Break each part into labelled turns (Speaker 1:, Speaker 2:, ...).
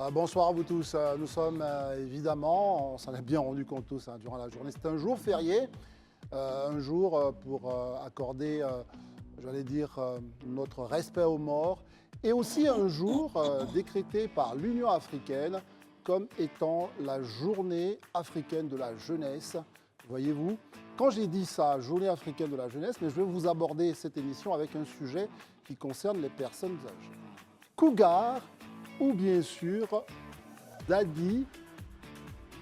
Speaker 1: Bonsoir à vous tous. Nous sommes évidemment, on s'en est bien rendu compte tous durant la journée, c'est un jour férié, un jour pour accorder, j'allais dire, notre respect aux morts, et aussi un jour décrété par l'Union africaine comme étant la journée africaine de la jeunesse. Voyez-vous, quand j'ai dit ça, journée africaine de la jeunesse, mais je vais vous aborder cette émission avec un sujet qui concerne les personnes âgées. Cougar, ou bien sûr Daddy,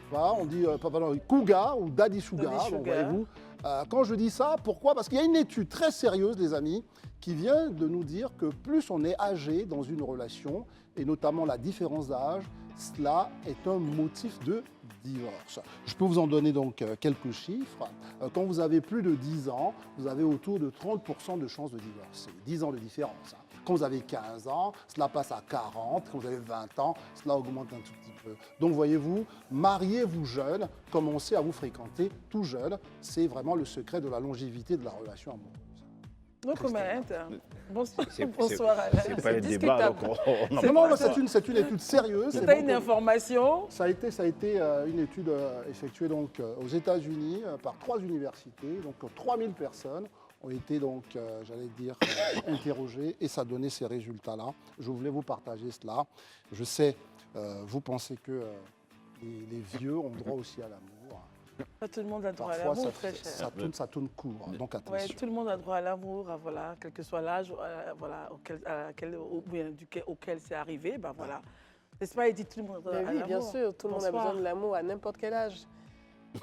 Speaker 1: voilà, on dit Cougar ou Daddy Sugar, donc voyez-vous. Quand je dis ça, pourquoi? Parce qu'il y a une étude très sérieuse, les amis, qui vient de nous dire que plus on est âgé dans une relation, et notamment la différence d'âge, cela est un motif de divorce. Je peux vous en donner donc quelques chiffres. Quand vous avez plus de 10 ans, vous avez autour de 30% de chances de divorce. C'est 10 ans de différence. Quand vous avez 15 ans, cela passe à 40. Quand vous avez 20 ans, cela augmente un tout petit peu. Donc voyez-vous, mariez-vous jeune, commencez à vous fréquenter tout jeune. C'est vraiment le secret de la longévité de la relation amoureuse.
Speaker 2: Donc, bonsoir Alain.
Speaker 3: C'est pas un débat, donc
Speaker 1: c'est une étude sérieuse.
Speaker 2: C'est une information.
Speaker 1: Ça a été une étude effectuée donc, aux États-Unis par 3 universités, donc 3000 personnes ont été donc, j'allais dire, interrogées et ça donnait ces résultats-là. Je voulais vous partager cela. Je sais, vous pensez que les vieux ont droit aussi à l'amour.
Speaker 2: Pas tout le monde a droit à
Speaker 1: Parfois,
Speaker 2: l'amour, très cher.
Speaker 1: ça tourne court, donc attention.
Speaker 2: Ouais, tout le monde a droit à l'amour, voilà, quel que soit l'âge voilà, auquel c'est arrivé, ben voilà. N'est-ce pas, Edith, tout le monde a droit à l'amour?
Speaker 4: Oui, bien sûr, tout le monde a besoin de l'amour à n'importe quel âge.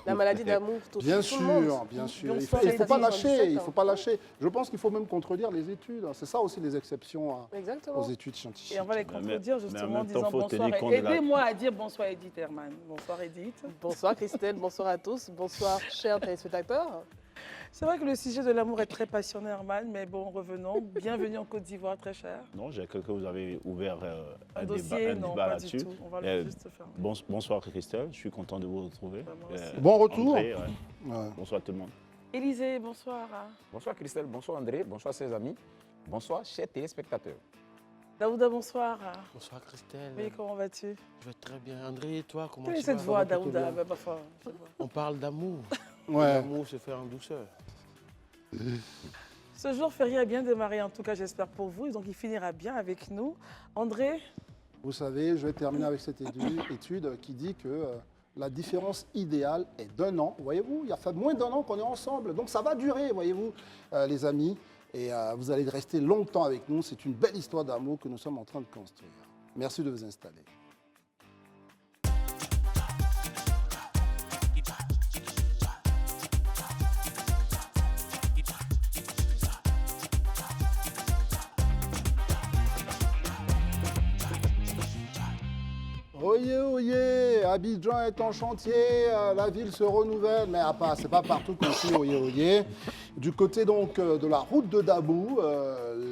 Speaker 4: La maladie d'amour, tout
Speaker 1: bien
Speaker 4: tout le monde.
Speaker 1: Bien sûr. Il ne faut pas lâcher, il faut pas lâcher. Je pense qu'il faut même contredire les études. C'est ça aussi les exceptions aux études scientifiques.
Speaker 2: Et on va les contredire justement en disant bonsoir. Aidez-moi à dire bonsoir Edith Herman. Bonsoir Edith.
Speaker 4: Bonsoir Christelle, bonsoir à tous. Bonsoir chers téléspectateurs.
Speaker 2: C'est vrai que le sujet de l'amour est très passionnant, Herman, mais bon, revenons. Bienvenue en Côte d'Ivoire, très cher.
Speaker 3: Non, j'ai cru que vous avez ouvert un
Speaker 2: dossier,
Speaker 3: débat là-dessus.
Speaker 2: On va le juste faire.
Speaker 3: Bonsoir Christelle, je suis content de vous retrouver.
Speaker 1: Bon retour.
Speaker 3: André, bonsoir tout le monde.
Speaker 2: Élisée, bonsoir.
Speaker 5: Bonsoir Christelle, bonsoir André, bonsoir ses amis, bonsoir chers téléspectateurs.
Speaker 2: Daouda, bonsoir.
Speaker 6: Bonsoir Christelle.
Speaker 2: Oui, comment vas-tu?
Speaker 6: Je vais très bien. André, et toi, comment
Speaker 2: Quelle
Speaker 6: tu
Speaker 2: est cette
Speaker 6: vas?
Speaker 2: voix, Daouda?
Speaker 6: On parle d'amour.
Speaker 1: Ouais.
Speaker 6: L'amour se fait en douceur.
Speaker 2: Ce jour férié a bien démarré, en tout cas, j'espère pour vous. Donc, il finira bien avec nous. André?
Speaker 1: Vous savez, je vais terminer avec cette étude qui dit que la différence idéale est d'1 an. Voyez-vous, il y a fait moins d'1 an qu'on est ensemble. Donc, ça va durer, voyez-vous, les amis. Et vous allez rester longtemps avec nous. C'est une belle histoire d'amour que nous sommes en train de construire. Merci de vous installer. Oyez, oyez, Abidjan est en chantier, la ville se renouvelle, mais c'est pas partout qu'on dit oyez, oyez. Du côté donc de la route de Dabou,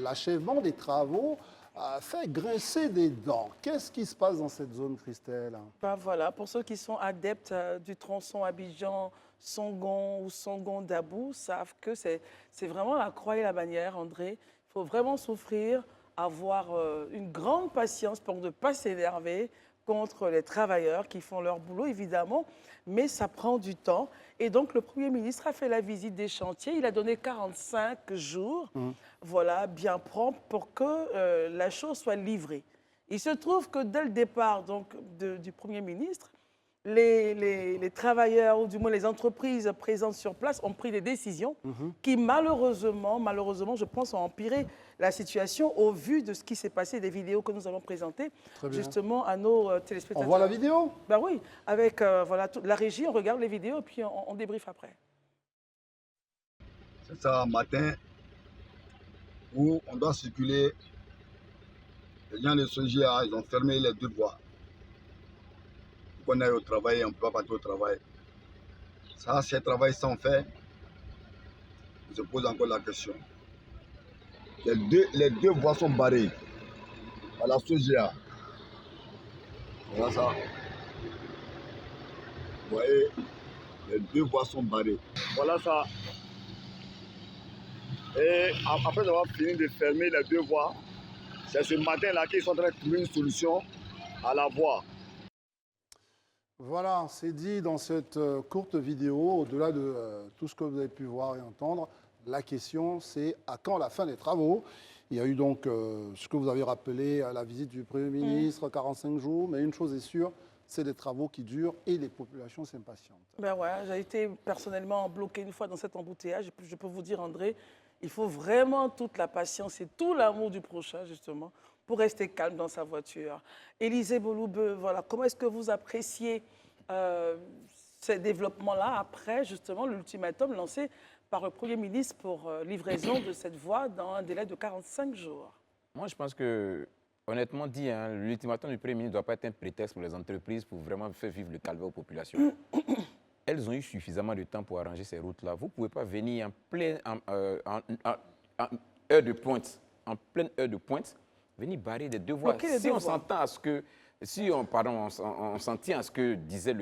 Speaker 1: l'achèvement des travaux a fait grincer des dents. Qu'est-ce qui se passe dans cette zone, Christelle?
Speaker 2: Ben voilà, pour ceux qui sont adeptes du tronçon Abidjan, Songon ou Songon-Dabou, savent que c'est vraiment la croix et la bannière, André. Il faut vraiment souffrir, avoir une grande patience pour ne pas s'énerver contre les travailleurs qui font leur boulot, évidemment, mais ça prend du temps. Et donc, le Premier ministre a fait la visite des chantiers. Il a donné 45 jours, voilà, bien propre, pour que la chose soit livrée. Il se trouve que dès le départ donc, du Premier ministre, les travailleurs, ou du moins les entreprises présentes sur place, ont pris des décisions qui, malheureusement, je pense, ont empiré la situation au vu de ce qui s'est passé, des vidéos que nous allons présenter justement à nos téléspectateurs.
Speaker 1: On voit la vidéo?
Speaker 2: Ben oui, avec voilà, la régie, on regarde les vidéos et puis on débriefe après.
Speaker 7: C'est ça, un matin où on doit circuler. Les gens de Sogia, ils ont fermé les 2 voies. On aille au travail, on ne peut pas partir au travail. Ça, ces travails sont faits. On se pose encore la question. Les deux voies sont barrées. À la Sogia. Voilà ça. Vous voyez, les 2 voies sont barrées. Voilà ça. Et après avoir fini de fermer les 2 voies, c'est ce matin-là qu'ils sont en train de trouver une solution à la voix.
Speaker 1: Voilà, c'est dit dans cette courte vidéo, au-delà de tout ce que vous avez pu voir et entendre, la question c'est à quand la fin des travaux? Il y a eu donc ce que vous avez rappelé, la visite du Premier ministre, 45 jours, mais une chose est sûre, c'est des travaux qui durent et les populations s'impatientent.
Speaker 2: Ben ouais, j'ai été personnellement bloquée une fois dans cet embouteillage. Et puis, je peux vous dire, André, il faut vraiment toute la patience et tout l'amour du prochain, justement, pour rester calme dans sa voiture. Élisée Boloubeux, voilà, comment est-ce que vous appréciez ces développements-là après, justement, l'ultimatum lancé par le Premier ministre pour livraison de cette voie dans un délai de 45 jours?
Speaker 5: Moi, je pense que, honnêtement dit, hein, l'ultimatum du Premier ministre ne doit pas être un prétexte pour les entreprises pour vraiment faire vivre le calvaire aux populations. Elles ont eu suffisamment de temps pour arranger ces routes-là. Vous ne pouvez pas venir heure de pointe, en pleine heure de pointe, venir barrer des deux voies. Si on s'entend à ce que, on s'en tient à ce que disait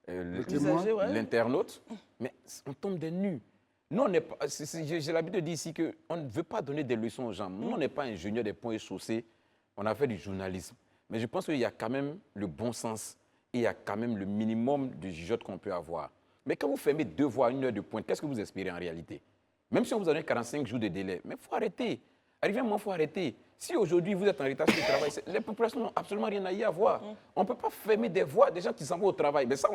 Speaker 5: l'internaute, mais on tombe des nues. Nous, on n'est pas, j'ai l'habitude de dire ici qu'on ne veut pas donner des leçons aux gens. Nous, on n'est pas ingénieurs des ponts et chaussées, on a fait du journalisme. Mais je pense qu'il y a quand même le bon sens et il y a quand même le minimum de jugeote qu'on peut avoir. Mais quand vous fermez deux voies à une heure de pointe, qu'est-ce que vous espérez en réalité? Même si on vous donne 45 jours de délai, mais il faut arrêter. Arrivé à un moment, il faut arrêter. Si aujourd'hui vous êtes en retard sur le travail, les populations n'ont absolument rien à y avoir. On ne peut pas fermer des voies des gens qui s'en vont au travail. Mais ça,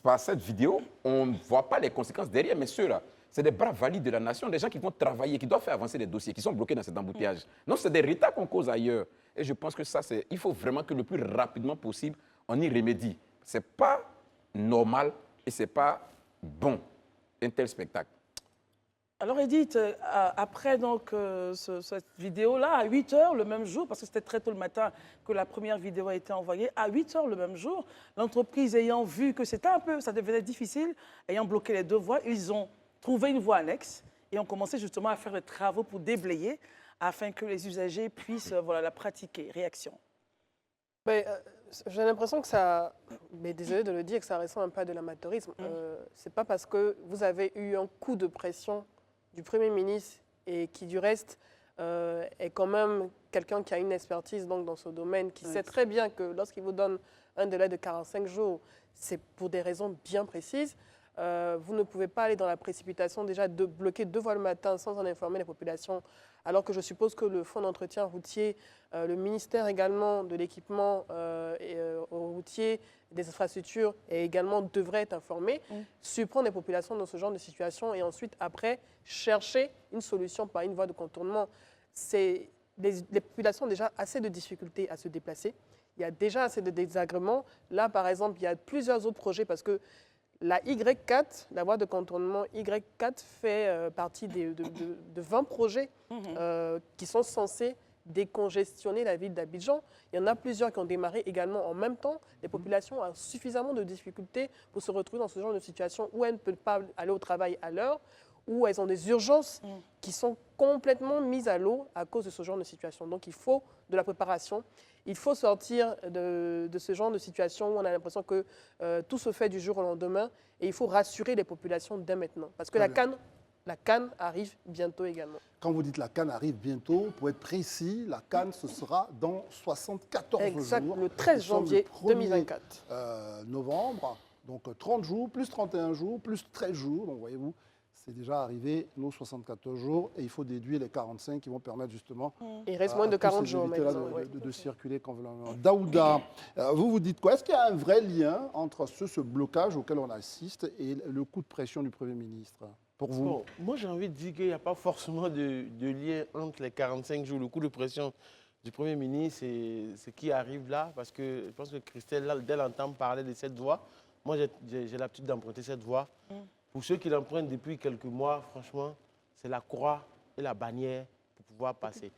Speaker 5: par cette vidéo, on ne voit pas les conséquences derrière. Mais ceux-là, c'est des bras valides de la nation, des gens qui vont travailler, qui doivent faire avancer des dossiers, qui sont bloqués dans cet embouteillage. Non, c'est des retards qu'on cause ailleurs. Et je pense que ça, il faut vraiment que le plus rapidement possible, on y remédie. Ce n'est pas normal et ce n'est pas bon, un tel spectacle.
Speaker 2: Alors Edith, après donc, cette vidéo-là, à 8 h le même jour, parce que c'était très tôt le matin que la première vidéo a été envoyée, à 8 h le même jour, l'entreprise ayant vu que c'était ça devenait difficile, ayant bloqué les deux voies, ils ont trouvé une voie annexe et ont commencé justement à faire des travaux pour déblayer afin que les usagers puissent la pratiquer. Réaction?
Speaker 4: J'ai l'impression que ça, mais désolé de le dire, que ça ressemble un peu à de l'amateurisme. C'est pas parce que vous avez eu un coup de pression du Premier ministre et qui, du reste, est quand même quelqu'un qui a une expertise donc, dans ce domaine, qui sait très bien que lorsqu'il vous donne un délai de 45 jours, c'est pour des raisons bien précises. Vous ne pouvez pas aller dans la précipitation déjà de bloquer deux voies le matin sans en informer les populations, alors que je suppose que le fonds d'entretien routier, le ministère également de l'équipement routier, des infrastructures et également devrait être informé, surprendre les populations dans ce genre de situation et ensuite, après, chercher une solution par une voie de contournement. Les populations ont déjà assez de difficultés à se déplacer. Il y a déjà assez de désagréments. Là, par exemple, il y a plusieurs autres projets parce que la Y4, la voie de contournement Y4 fait partie de 20 projets qui sont censés décongestionner la ville d'Abidjan. Il y en a plusieurs qui ont démarré également en même temps. Les populations ont suffisamment de difficultés pour se retrouver dans ce genre de situation où elles ne peuvent pas aller au travail à l'heure, où elles ont des urgences qui sont complètement mises à l'eau à cause de ce genre de situation. Donc il faut de la préparation. Il faut sortir de ce genre de situation où on a l'impression que tout se fait du jour au lendemain et il faut rassurer les populations dès maintenant. Parce que la CAN arrive bientôt également.
Speaker 1: Quand vous dites la CAN arrive bientôt, pour être précis, la CAN, ce sera dans 74 jours.
Speaker 4: Le 13 janvier 2024.
Speaker 1: Novembre, donc 30 jours, plus 31 jours, plus 13 jours. Donc voyez-vous, c'est déjà arrivé, nos 74 jours, et il faut déduire les 45 qui vont permettre justement
Speaker 4: il reste moins de 40 jours maintenant,
Speaker 1: de circuler convenablement. Daouda, vous dites quoi? Est-ce qu'il y a un vrai lien entre ce blocage auquel on assiste et le coup de pression du Premier ministre pour vous?
Speaker 6: Bon, moi, j'ai envie de dire qu'il n'y a pas forcément de lien entre les 45 jours, le coup de pression du Premier ministre et ce qui arrive là, parce que je pense que Christelle, là, dès l'entame, parlait de cette voie. Moi, j'ai l'habitude d'emprunter cette voie. Pour ceux qui l'empruntent depuis quelques mois, franchement, c'est la croix et la bannière pour pouvoir passer.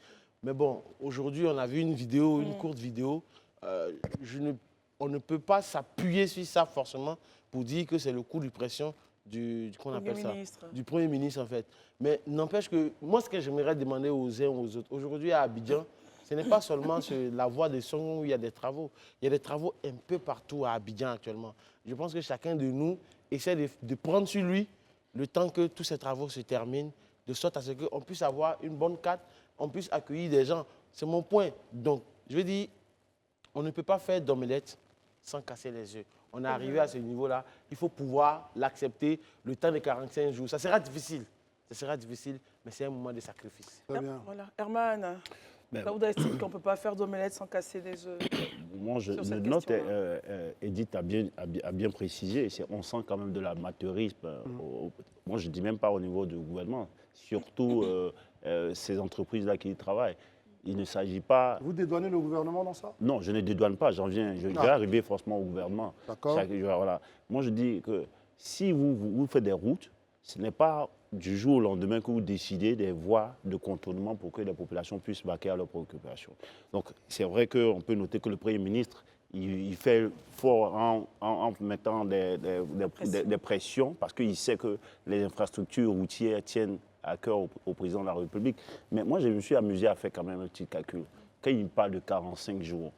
Speaker 6: Mais bon, aujourd'hui, on a vu une vidéo, une courte vidéo. On ne peut pas s'appuyer sur ça forcément pour dire que c'est le coup de pression du Premier ministre, en fait. Mais n'empêche que, moi, ce que j'aimerais demander aux uns aux autres, aujourd'hui à Abidjan, ce n'est pas seulement sur la voie de Songhon où il y a des travaux. Il y a des travaux un peu partout à Abidjan actuellement. Je pense que chacun de nous essaie de prendre sur lui le temps que tous ces travaux se terminent, de sorte à ce qu'on puisse avoir une bonne carte, on puisse accueillir des gens. C'est mon point. Donc, je veux dire, On ne peut pas faire d'omelette sans casser les œufs. On est arrivé à ce niveau-là. Il faut pouvoir l'accepter le temps de 45 jours. Ça sera difficile, mais c'est un moment de sacrifice.
Speaker 1: Très bien.
Speaker 2: Voilà. Herman,
Speaker 3: Ben,
Speaker 2: Daouda estime qu'on ne peut pas faire d'omelette sans casser des œufs.
Speaker 3: Moi,
Speaker 2: Sur cette
Speaker 3: note,
Speaker 2: question-là.
Speaker 3: Edith a bien précisé, on sent quand même de l'amateurisme. Moi, je ne dis même pas au niveau du gouvernement, surtout ces entreprises-là qui y travaillent. Il ne s'agit pas...
Speaker 1: Vous dédouanez le gouvernement dans ça?
Speaker 3: Non, je ne dédouane pas, je vais arriver forcément au gouvernement.
Speaker 1: D'accord.
Speaker 3: Voilà. Moi, je dis que si vous faites des routes, ce n'est pas du jour au lendemain que vous décidez des voies de contournement pour que les populations puissent vaquer à leurs préoccupations. Donc, c'est vrai qu'on peut noter que le Premier ministre, il fait fort en mettant des pressions parce qu'il sait que les infrastructures routières tiennent à cœur au président de la République. Mais moi, je me suis amusé à faire quand même un petit calcul. Quand il parle de 45 jours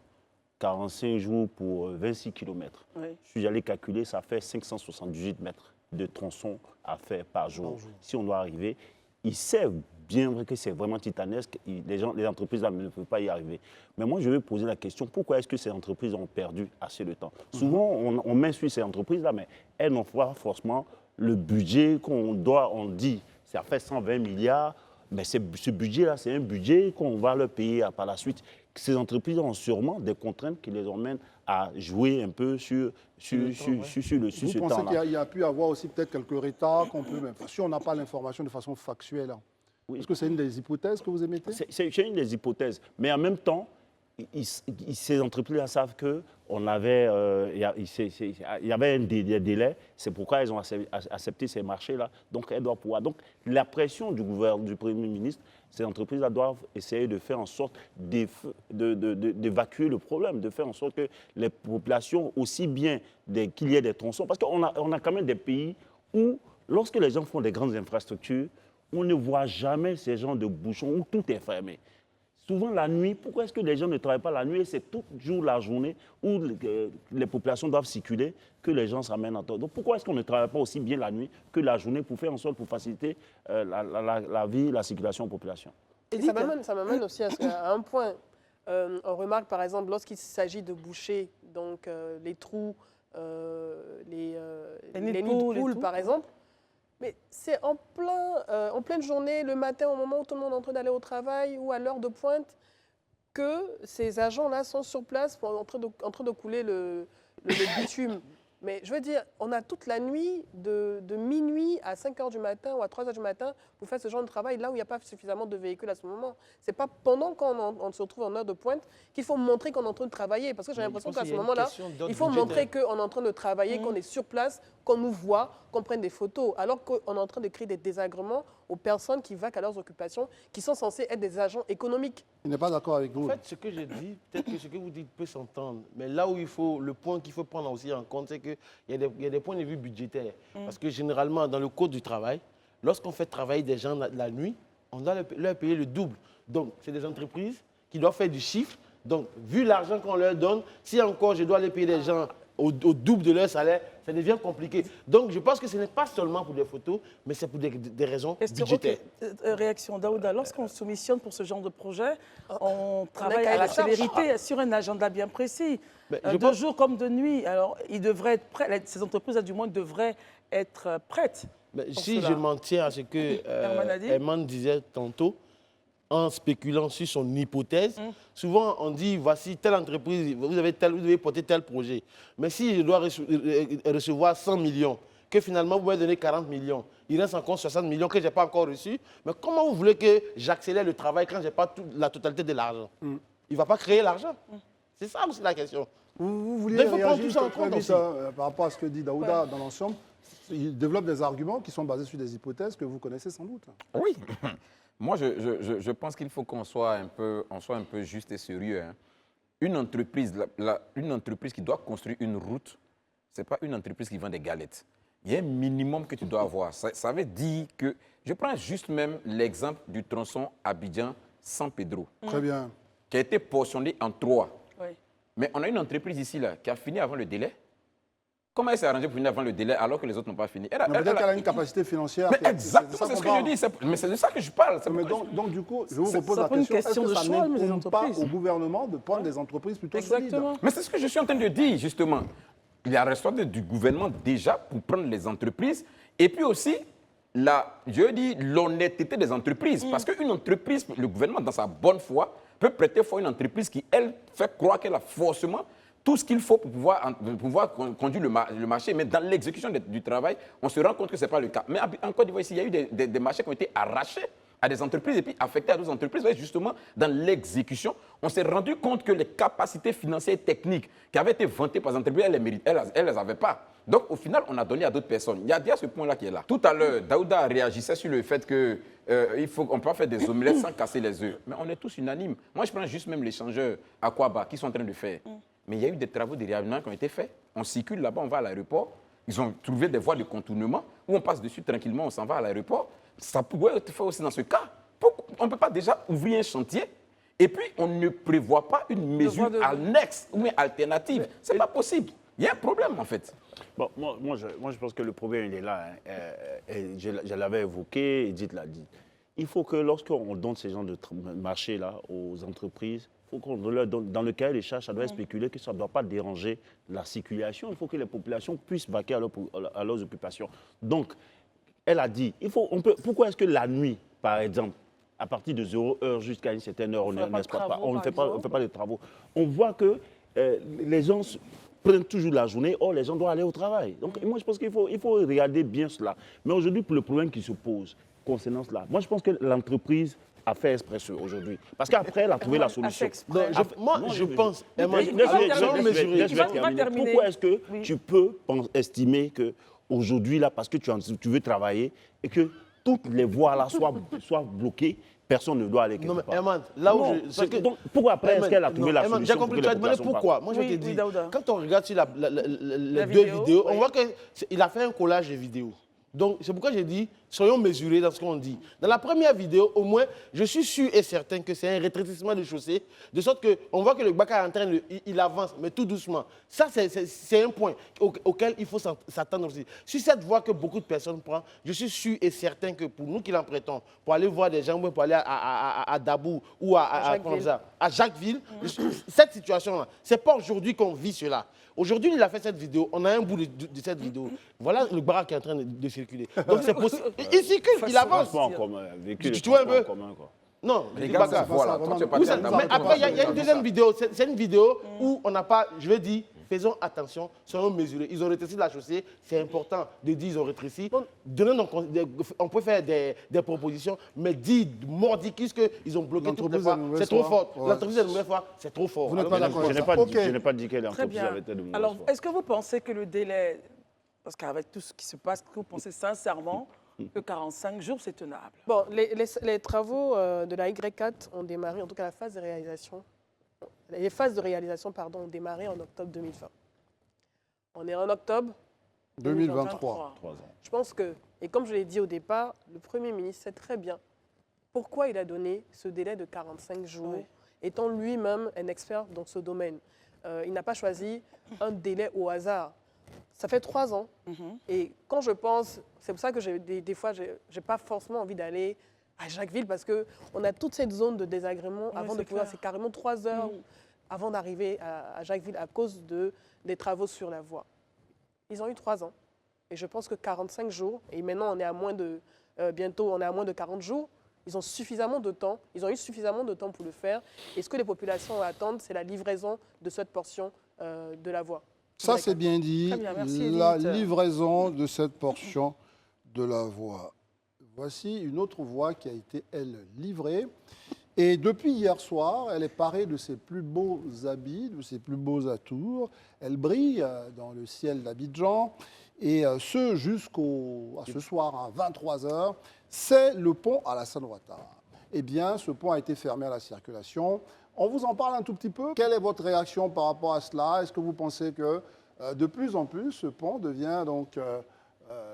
Speaker 3: pour 26 km,
Speaker 2: Oui.
Speaker 3: je suis allé calculer, ça fait 578 mètres de tronçon à faire par jour. Si on doit arriver, il sait bien vrai que c'est vraiment titanesque, les entreprises là, ne peuvent pas y arriver. Mais moi, je vais poser la question, pourquoi est-ce que ces entreprises ont perdu assez de temps? Souvent, on met sur ces entreprises-là, mais elles n'ont pas forcément le budget on dit, ça fait 120 milliards, mais ce budget-là, c'est un budget qu'on va leur payer par la suite. Ces entreprises ont sûrement des contraintes qui les emmènent à jouer un peu sur ce
Speaker 1: Vous pensez
Speaker 3: temps-là.
Speaker 1: qu'il y a pu avoir aussi peut-être quelques retards qu'on peut même... Si on n'a pas l'information de façon factuelle, hein.
Speaker 3: Oui.
Speaker 1: Est-ce que c'est une des hypothèses que vous émettez?
Speaker 3: C'est une des hypothèses. Mais en même temps, ces entreprises-là savent qu'il y avait des délais. C'est pourquoi elles ont accepté ces marchés-là. Donc, elles doivent pouvoir. Donc, la pression du Premier ministre, ces entreprises-là doivent essayer de faire en sorte d'évacuer le problème, de faire en sorte que les populations, aussi bien qu'il y ait des tronçons, parce qu'on a quand même des pays où, lorsque les gens font des grandes infrastructures, on ne voit jamais ces gens de bouchons où tout est fermé. Souvent la nuit, pourquoi est-ce que les gens ne travaillent pas la nuit? C'est toujours la journée où les populations doivent circuler que les gens s'amènent en temps. Donc pourquoi est-ce qu'on ne travaille pas aussi bien la nuit que la journée pour faire en sorte, pour faciliter la vie, la circulation aux populations?
Speaker 4: Et ça m'amène aussi à un point. On remarque par exemple lorsqu'il s'agit de boucher donc, les trous, les nids de poules par exemple. Mais c'est en pleine journée, le matin, au moment où tout le monde est en train d'aller au travail ou à l'heure de pointe, que ces agents-là sont sur place en train de couler le bitume. Mais je veux dire, on a toute la nuit, de minuit à 5 h du matin ou à 3 h du matin pour faire ce genre de travail, là où il n'y a pas suffisamment de véhicules à ce moment. Ce n'est pas pendant qu'on se retrouve en heure de pointe qu'il faut montrer qu'on est en train de travailler. Parce que j'ai l'impression qu'à ce moment-là, il faut montrer qu'on est en train de travailler, qu'on est sur place, qu'on nous voit, qu'on prenne des photos, alors qu'on est en train de créer des désagréments aux personnes qui vaquent à leurs occupations, qui sont censées être des agents économiques.
Speaker 1: Il n'est pas d'accord avec vous.
Speaker 6: En fait, ce que je dis, peut-être que ce que vous dites peut s'entendre, mais là où le point qu'il faut prendre aussi en compte, c'est qu'il y a des points de vue budgétaires. Parce que généralement, dans le code du travail, lorsqu'on fait travailler des gens la nuit, on doit leur payer le double. Donc, c'est des entreprises qui doivent faire du chiffre. Donc, vu l'argent qu'on leur donne, si encore je dois aller payer des gens au double de leur salaire, ça devient compliqué. Donc, je pense que ce n'est pas seulement pour des photos, mais c'est pour des raisons budgétaires.
Speaker 2: Réaction, Daouda, lorsqu'on se missionne pour ce genre de projet, on travaille à la célérité sur un agenda bien précis. De jour comme de nuit. Alors, ils devraient être prêts, ces entreprises, du moins, devraient être prêtes.
Speaker 6: Si je m'en tiens à ce que Herman disait tantôt, en spéculant sur son hypothèse, souvent on dit, voici telle entreprise, vous devez porter tel projet. Mais si je dois recevoir 100 millions, que finalement vous m'avez donné 40 millions, il reste encore 60 millions que je n'ai pas encore reçus, mais comment vous voulez que j'accélère le travail quand je n'ai pas la totalité de l'argent? Il ne va pas créer l'argent. C'est ça aussi la question.
Speaker 1: Vous vouliez
Speaker 6: Donc, il faut prendre tout ça en
Speaker 1: réagir
Speaker 6: compte aussi.
Speaker 1: par rapport à ce que dit Daouda dans l'ensemble. Il développe des arguments qui sont basés sur des hypothèses que vous connaissez sans doute.
Speaker 5: Oui. Moi, je pense qu'il faut qu'on soit un peu juste et sérieux. Hein. Une entreprise qui doit construire une route, ce n'est pas une entreprise qui vend des galettes. Il y a un minimum que tu dois avoir. Ça veut dire que... Je prends juste même l'exemple du tronçon Abidjan-San Pedro.
Speaker 1: Très bien.
Speaker 5: Qui a été portionné en 3.
Speaker 2: Oui.
Speaker 5: Mais on a une entreprise ici là, qui a fini avant le délai. Comment elle s'est arrangée pour finir avant le délai alors que les autres n'ont pas fini?
Speaker 1: Mais peut-être qu'elle a une capacité financière.
Speaker 5: Mais exactement, c'est ce que je dis. Mais c'est de ça que je parle.
Speaker 1: Mais donc, du coup, je vous repose
Speaker 2: ça
Speaker 1: la
Speaker 2: pose une
Speaker 1: question,
Speaker 2: question
Speaker 1: est-ce
Speaker 2: de
Speaker 1: que ça
Speaker 2: choix, mais les
Speaker 1: n'incombe pas
Speaker 2: entreprises.
Speaker 1: au gouvernement de prendre des entreprises plutôt solides?
Speaker 2: Exactement.
Speaker 5: Mais c'est ce que je suis en train de dire, justement. Il y a la responsabilité du gouvernement déjà pour prendre les entreprises. Et puis aussi, je dis l'honnêteté des entreprises. Parce qu'une entreprise, le gouvernement, dans sa bonne foi, peut prêter foi à une entreprise qui, elle, fait croire qu'elle a forcément tout ce qu'il faut pour pouvoir conduire le marché. Mais dans l'exécution du travail, on se rend compte que ce n'est pas le cas. Mais en Côte d'Ivoire, ici, il y a eu des marchés qui ont été arrachés à des entreprises et puis affectés à d'autres entreprises. Et justement, dans l'exécution, on s'est rendu compte que les capacités financières et techniques qui avaient été vantées par les entreprises, elles ne les avaient pas. Donc, au final, on a donné à d'autres personnes. Il y a déjà ce point-là qui est là. Tout à l'heure, Daouda réagissait sur le fait qu'on ne peut pas faire des omelettes sans casser les œufs. Mais on est tous unanimes. Moi, je prends juste même l'échangeur Aquaba qui sont en train de faire. Mais il y a eu des travaux de réaménagement qui ont été faits. On circule là-bas, on va à l'aéroport. Ils ont trouvé des voies de contournement où on passe dessus tranquillement, on s'en va à l'aéroport. Ça pourrait être fait aussi dans ce cas. On ne peut pas déjà ouvrir un chantier et puis on ne prévoit pas une mesure annexe ou une alternative. Ce n'est pas possible. Il y a un problème en fait.
Speaker 3: Bon, moi, je pense que le problème, il est là. Je l'avais évoqué, Edith l'a dit. Il faut que lorsqu'on donne ces genres de marchés-là aux entreprises, il faut qu'on leur donne, dans le cahier des charges, ça doit être spéculé que ça ne doit pas déranger la circulation. Il faut que les populations puissent vaquer à leurs occupations. Donc, elle a dit, pourquoi est-ce que la nuit, par exemple, à partir de 0 heure jusqu'à une certaine heure, on ne fait pas de travaux. On voit que les gens prennent toujours la journée, or les gens doivent aller au travail. Donc moi je pense qu'il faut regarder bien cela. Mais aujourd'hui, pour le problème qui se pose concernant cela, moi je pense que l'entreprise a fait exprès aujourd'hui. Parce qu'après, elle a trouvé la solution.
Speaker 6: Je pense...
Speaker 3: Pourquoi est-ce que tu peux estimer qu'aujourd'hui, là, parce que tu veux travailler et que toutes les voies là soient bloquées, personne ne doit aller quelque part.
Speaker 6: Herman, là où
Speaker 3: donc, pourquoi après est-ce qu'elle a trouvé la solution?
Speaker 6: J'ai compris, tu as demandé pourquoi. Moi, je te dis, quand on regarde sur les deux vidéos, on voit qu'il a fait un collage de vidéos. Donc, c'est pourquoi j'ai dit, soyons mesurés dans ce qu'on dit. Dans la première vidéo, au moins, je suis sûr et certain que c'est un rétrécissement de chaussée, de sorte qu'on voit que le Bakar est en train il avance, mais tout doucement. Ça, c'est un point auquel il faut s'attendre aussi. Sur cette voie que beaucoup de personnes prennent, je suis sûr et certain que pour nous qui l'empruntons, pour aller voir des gens, pour aller à Dabou ou à Jacquesville, cette situation-là, ce n'est pas aujourd'hui qu'on vit cela. Aujourd'hui, il a fait cette vidéo, on a un bout de cette vidéo. Voilà le Bakar qui est en train de circuler. Donc c'est possible. Il circule, il avance.
Speaker 3: Tu
Speaker 6: vois un peu? Non,
Speaker 5: les gars, voilà.
Speaker 6: Mais après, il y a une deuxième vidéo. C'est une vidéo où on n'a pas, je vais dire, faisons attention, soyons mesurés. Ils ont rétréci la chaussée, c'est important de dire ils ont rétréci. On peut faire des propositions, mais dire mordicus qu'ils ont bloqué toutes les fois, c'est trop fort. L'entreprise de nouvelle fois, c'est trop fort.
Speaker 1: Vous n'êtes pas d'accord?
Speaker 3: Je n'ai pas dit que l'entreprise avait été de mauvaise foi.
Speaker 2: Alors, est-ce que vous pensez que le délai, parce qu'avec tout ce qui se passe, que vous pensez sincèrement que 45 jours, c'est tenable?
Speaker 4: Bon, les travaux de la Y4 ont démarré, en tout cas la phase de réalisation. Les phases de réalisation ont démarré en octobre 2020. On est en octobre
Speaker 1: 2023.
Speaker 4: Je pense que, et comme je l'ai dit au départ, le Premier ministre sait très bien pourquoi il a donné ce délai de 45 jours, étant lui-même un expert dans ce domaine. Il n'a pas choisi un délai au hasard. Ça fait 3 ans. Et quand je pense, c'est pour ça que des fois, je n'ai pas forcément envie d'aller à Jacquesville parce qu'on a toute cette zone de désagrément avant de pouvoir. C'est carrément 3 heures avant d'arriver à Jacquesville à cause des travaux sur la voie. Ils ont eu 3 ans. Et je pense que 45 jours, et maintenant on est à moins de, bientôt on est à moins de 40 jours, ils ont suffisamment de temps, ils ont eu suffisamment de temps pour le faire. Et ce que les populations attendent, c'est la livraison de cette portion de la voie.
Speaker 1: Ça, c'est bien dit.
Speaker 2: Très bien, merci,
Speaker 1: la
Speaker 2: Edith.
Speaker 1: livraison de cette portion de la voie. Voici une autre voie qui a été, elle, livrée. Et depuis hier soir, elle est parée de ses plus beaux habits, de ses plus beaux atours. Elle brille dans le ciel d'Abidjan. Et ce ce soir à 23 h, c'est le pont Alassane Ouattara. Eh bien, ce pont a été fermé à la circulation. On vous en parle un tout petit peu. Quelle est votre réaction par rapport à cela? Est-ce que vous pensez que de plus en plus, ce pont devient donc,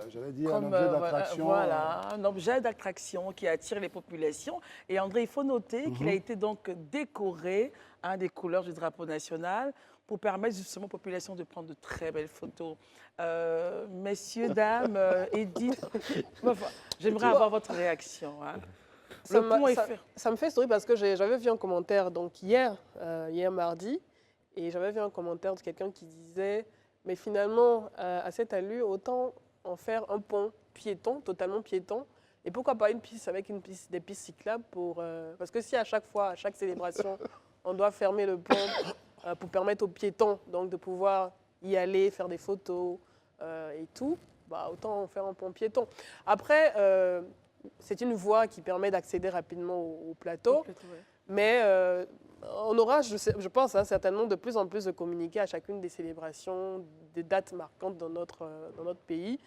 Speaker 1: j'allais dire, un objet d'attraction?
Speaker 2: Voilà, un objet d'attraction qui attire les populations. Et André, il faut noter qu'il a été donc décoré des couleurs du drapeau national. pour permettre justement aux populations de prendre de très belles photos. Messieurs, dames, Edith, enfin, j'aimerais avoir votre réaction. Hein.
Speaker 4: Ça me fait sourire parce que j'avais vu un commentaire donc hier mardi, et j'avais vu un commentaire de quelqu'un qui disait « Mais finalement, à cette allure, autant en faire un pont piéton, totalement piéton, et pourquoi pas une piste avec des pistes cyclables parce que si à chaque fois, à chaque célébration, on doit fermer le pont pour permettre aux piétons donc, de pouvoir y aller, faire des photos et tout, bah, autant en faire un pont piéton. Après, c'est une voie qui permet d'accéder rapidement au plateau, mais on aura, je pense, hein, certainement de plus en plus de communiqués à chacune des célébrations, des dates marquantes dans notre pays.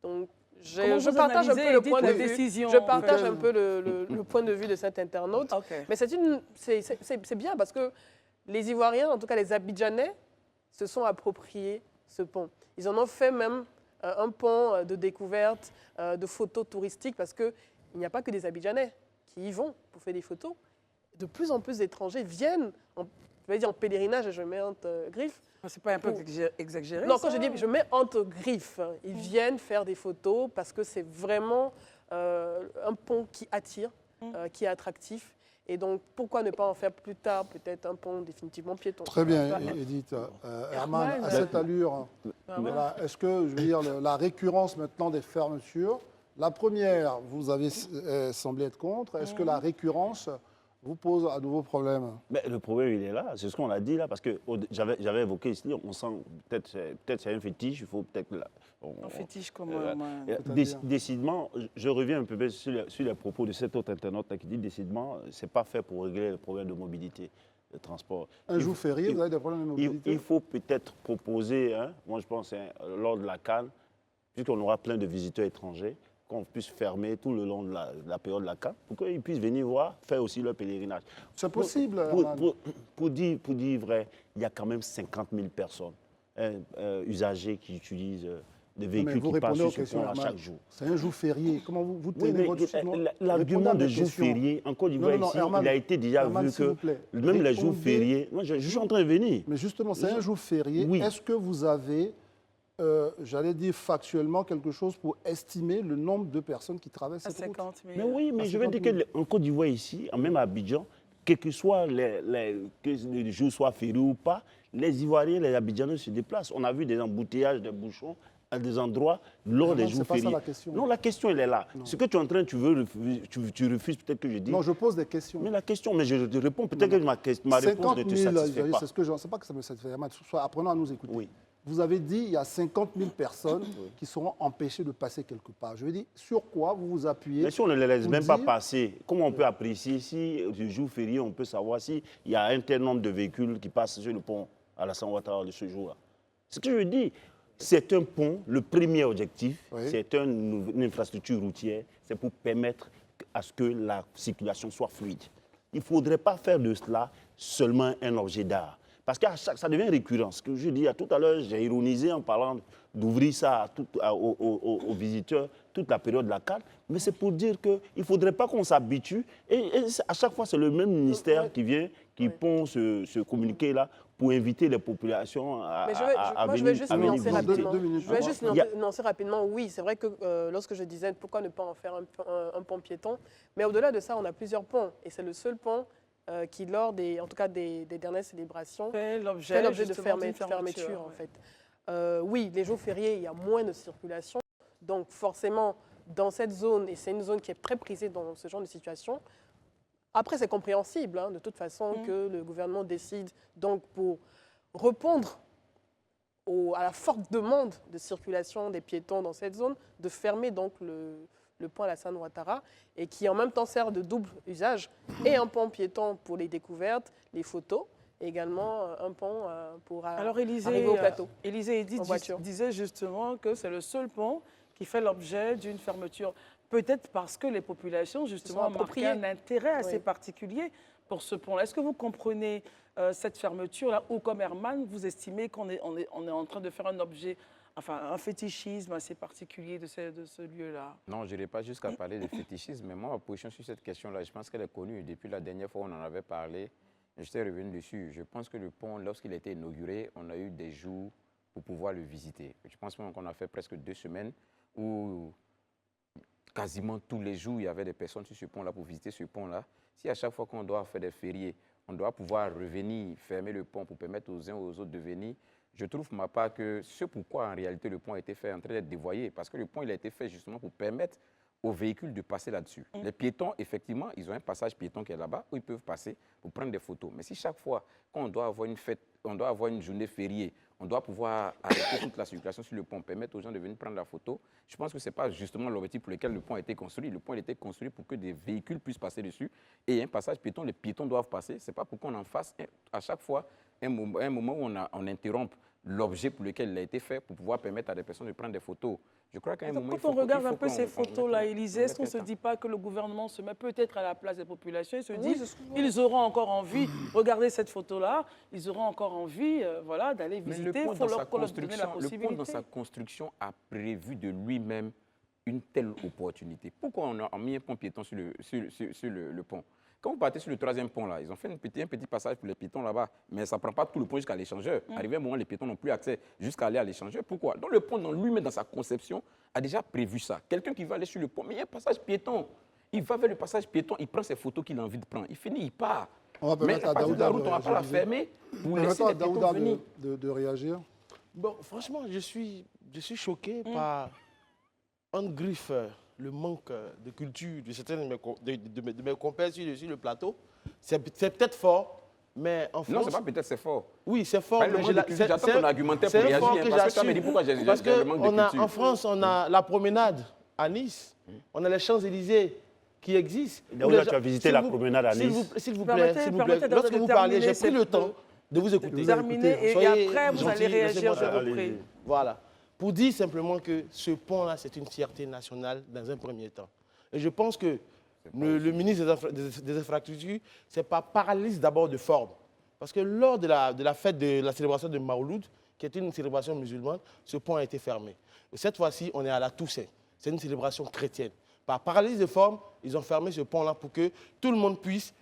Speaker 4: Donc, je partage un peu le point de vue. Je partage un peu le point de vue de cet internaute. Okay. Mais c'est bien parce que les Ivoiriens, en tout cas les Abidjanais, se sont appropriés ce pont. Ils en ont fait même un pont de découverte, de photos touristiques, parce qu'il n'y a pas que des Abidjanais qui y vont pour faire des photos. De plus en plus d'étrangers viennent, je vais dire en pèlerinage, et je mets entre griffes.
Speaker 2: C'est pas un peu exagéré?
Speaker 4: Non, quand je dis je mets entre griffes, ils viennent faire des photos parce que c'est vraiment un pont qui attire, qui est attractif. Et donc, pourquoi ne pas en faire plus tard peut-être un pont définitivement piéton?
Speaker 1: Très bien, Edith. Herman, à cette allure, voilà, est-ce que, je veux dire, la récurrence maintenant des fermetures, la première, vous avez semblé être contre. Est-ce que la récurrence vous pose à nouveau problème?
Speaker 3: Mais le problème, il est là. C'est ce qu'on a dit là, parce que j'avais évoqué ici, on sent peut-être c'est un fétiche, il faut peut-être...
Speaker 2: Un fétiche comme...
Speaker 3: Décidément, je reviens un peu sur les propos de cet autre internaute qui dit décidément, ce n'est pas fait pour régler le problème de mobilité, de transport.
Speaker 1: Un jour férié, vous avez des problèmes de mobilité?
Speaker 3: Il faut peut-être proposer, hein, moi je pense, hein, lors de la CAN, puisqu'on aura plein de visiteurs étrangers, qu'on puisse fermer tout le long de la période de la CAN pour qu'ils puissent venir voir, faire aussi leur pèlerinage.
Speaker 1: C'est possible.
Speaker 3: Pour dire vrai, il y a quand même 50 000 personnes, usagers qui utilisent des véhicules qui passent sur ce pont à chaque jour.
Speaker 1: C'est un jour férié. Comment vous tenez votre discours?
Speaker 3: L'argument de jour férié, en Côte d'Ivoire ici, il a été déjà vu que même les jours fériés... Moi, je suis en train de venir.
Speaker 1: Mais justement, c'est un jour férié. Oui. Est-ce que vous avez... j'allais dire factuellement quelque chose pour estimer le nombre de personnes qui traversent cette route.
Speaker 2: 50 000.
Speaker 3: Mais oui, mais je veux dire qu'en Côte d'Ivoire ici, même à Abidjan, quel que soit que les jours soient fériés ou pas, les Ivoiriens, les Abidjanais se déplacent. On a vu des embouteillages, des bouchons à des endroits lors des jours fériés.
Speaker 1: C'est pas ça la question.
Speaker 3: Non, la question, elle est là. Non. Ce que tu es en train, tu refuses peut-être que je dis.
Speaker 1: Non, je pose des questions.
Speaker 3: Mais la question, mais je te réponds, peut-être que ma réponse ne te satisfait pas.
Speaker 1: C'est ce que je ne sais pas que ça me satisfait. Apprenons à nous écouter. Oui. Vous avez dit qu'il y a 50 000 personnes qui seront empêchées de passer quelque part. Je veux dire, sur quoi vous vous appuyez?
Speaker 3: Mais si on ne les laisse même pas passer, comment on peut apprécier si le jour férié, on peut savoir s'il y a un tel nombre de véhicules qui passent sur le pont Alassane Ouattara de ce jour-là? Ce que je dis, c'est un pont, le premier objectif, c'est une infrastructure routière, c'est pour permettre à ce que la circulation soit fluide. Il ne faudrait pas faire de cela seulement un objet d'art. Parce que ça devient récurrent. Ce que je dis, tout à l'heure, j'ai ironisé en parlant d'ouvrir ça aux visiteurs toute la période de la CAN, mais c'est pour dire qu'il ne faudrait pas qu'on s'habitue. Et à chaque fois, c'est le même ministère qui vient, qui pond ce communiqué-là pour inviter les populations à venir.
Speaker 4: Je vais juste nuancer rapidement. Je vais juste nuancer rapidement. Oui, c'est vrai que lorsque je disais pourquoi ne pas en faire un pont piéton, mais au-delà de ça, on a plusieurs ponts. Et c'est le seul pont qui, lors en tout cas des dernières célébrations, fait l'objet de fermeture en fait. Oui, les jours fériés, il y a moins de circulation. Donc forcément, dans cette zone, et c'est une zone qui est très prisée dans ce genre de situation, après c'est compréhensible hein, de toute façon que le gouvernement décide donc pour répondre à la forte demande de circulation des piétons dans cette zone, de fermer donc le pont Alassane Ouattara, et qui en même temps sert de double usage, et un pont piéton pour les découvertes, les photos, et également un pont pour arriver au plateau.
Speaker 2: Élisée disait justement que c'est le seul pont qui fait l'objet d'une fermeture. Peut-être parce que les populations, justement, ont marqué un intérêt assez particulier pour ce pont-là. Est-ce que vous comprenez cette fermeture-là, ou comme Herman, vous estimez qu'on est en train de faire un objet, enfin un fétichisme assez particulier de ce lieu-là?
Speaker 5: Non, je n'irai pas jusqu'à parler de fétichisme, mais moi, ma position sur cette question-là, je pense qu'elle est connue. Depuis la dernière fois, on en avait parlé. J'étais revenu dessus. Je pense que le pont, lorsqu'il a été inauguré, on a eu des jours pour pouvoir le visiter. Je pense même qu'on a fait presque 2 semaines où quasiment tous les jours, il y avait des personnes sur ce pont-là pour visiter ce pont-là. Si à chaque fois qu'on doit faire des fériés, on doit pouvoir revenir, fermer le pont pour permettre aux uns aux autres de venir, je trouve pour ma part que ce pourquoi en réalité le pont a été fait est en train d'être dévoyé, parce que le pont il a été fait justement pour permettre aux véhicules de passer là-dessus. Les piétons, effectivement, ils ont un passage piéton qui est là-bas où ils peuvent passer pour prendre des photos. Mais si chaque fois qu'on doit avoir une fête, on doit avoir une journée fériée, on doit pouvoir arrêter toute la circulation sur le pont, permettre aux gens de venir prendre la photo, je pense que ce n'est pas justement l'objectif pour lequel le pont a été construit. Le pont a été construit pour que des véhicules puissent passer dessus. Et il y a un passage piéton, les piétons doivent passer. Ce n'est pas pour qu'on en fasse à chaque fois un moment où on interrompt l'objet pour lequel il a été fait pour pouvoir permettre à des personnes de prendre des photos. Je crois qu'à un moment,
Speaker 2: quand on regarde un peu ces photos-là, Élisée, est-ce qu'on ne se dit pas que le gouvernement se met peut-être à la place des populations et se dit ils auront encore envie, regardez cette photo-là, ils auront encore envie voilà, d'aller visiter, il faut leur donner la possibilité.
Speaker 5: Le pont, dans sa construction, a prévu de lui-même une telle opportunité. Pourquoi on a mis un pont piéton sur le pont? Quand vous partez sur le 3e pont, là, ils ont fait un petit passage pour les piétons là-bas, mais ça ne prend pas tout le pont jusqu'à l'échangeur. Arrivé à un moment, les piétons n'ont plus accès jusqu'à aller à l'échangeur. Pourquoi? Donc le pont, lui-même, dans sa conception, a déjà prévu ça. Quelqu'un qui va aller sur le pont, mais il y a un passage piéton. Il va vers le passage piéton, il prend ses photos qu'il a envie de prendre. Il finit, il part.
Speaker 1: On va permettre à Daouda
Speaker 5: on ne va pas la fermer pour laisser les piétons venir.
Speaker 1: de réagir.
Speaker 6: Bon, franchement, je suis choqué par un griffe, le manque de culture de certains de mes compères sur le plateau. C'est peut-être fort, mais en France...
Speaker 5: Non, c'est pas peut-être, c'est fort.
Speaker 6: Oui, c'est fort.
Speaker 5: J'attends ton argumentaire pour réagir. Parce que tu me dis pourquoi j'ai le manque de culture.
Speaker 6: En France, on a la promenade à Nice, on a les Champs-Élysées qui existent.
Speaker 3: Daouda, tu as visité la promenade à Nice.
Speaker 6: S'il vous plaît, lorsque vous parlez, j'ai pris le temps de vous écouter.
Speaker 2: Terminé, et après, vous allez réagir, je vous prie.
Speaker 6: Voilà. Pour dire simplement que ce pont-là, c'est une fierté nationale dans un premier temps. Et je pense que le ministre des Infrastructures, ce n'est pas paralyse d'abord de forme. Parce que lors de la fête de la célébration de Mawlud, qui est une célébration musulmane, ce pont a été fermé. Et cette fois-ci, on est à la Toussaint. C'est une célébration chrétienne. Par paralyse de forme, ils ont fermé ce pont-là pour que tout le monde puisse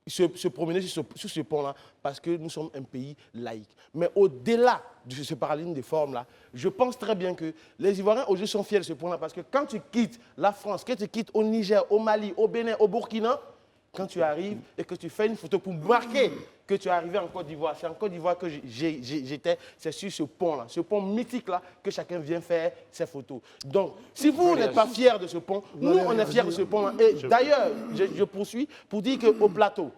Speaker 6: se promener sur ce pont-là, parce que nous sommes un pays laïque. Mais au-delà de ce parallélisme de forme-là, je pense très bien que les Ivoiriens aujourd'hui sont fiers de ce pont-là, parce que quand tu quittes la France, quand tu quittes au Niger, au Mali, au Bénin, au Burkina, quand tu arrives et que tu fais une photo pour marquer que tu es arrivé en Côte d'Ivoire, c'est en Côte d'Ivoire que j'étais, c'est sur ce pont-là, ce pont mythique-là, que chacun vient faire ses photos. Donc, si vous n'êtes pas fiers de ce pont, nous, on est fiers de ce pont-là. Et d'ailleurs, je poursuis pour dire qu'au plateau,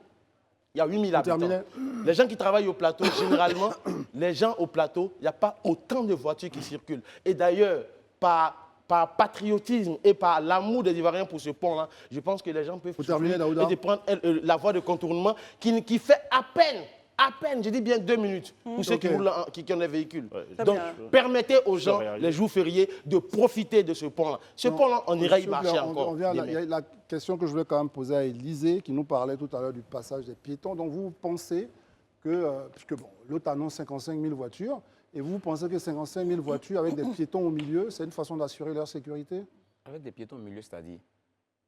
Speaker 6: il y a 8000 habitants. Les gens qui travaillent au plateau, généralement, les gens au plateau, il n'y a pas autant de voitures qui circulent. Et d'ailleurs, par patriotisme et par l'amour des Ivoiriens pour ce pont-là, je pense que les gens peuvent
Speaker 1: terminer, Daouda,
Speaker 6: et de prendre la voie de contournement qui fait à peine, je dis bien 2 minutes, pour ceux qui ont des véhicules. Donc, permettez aux gens, les jours fériés, de profiter de ce pont-là. Ce pont-là, on ira y marcher encore.
Speaker 1: Il y a la question que je voulais quand même poser à Élisée, qui nous parlait tout à l'heure du passage des piétons. Donc, vous pensez que, puisque bon, l'autre annonce 55 000 voitures, et vous pensez que 55 000 voitures avec des piétons au milieu, c'est une façon d'assurer leur sécurité?
Speaker 5: Avec des piétons au milieu, c'est-à-dire?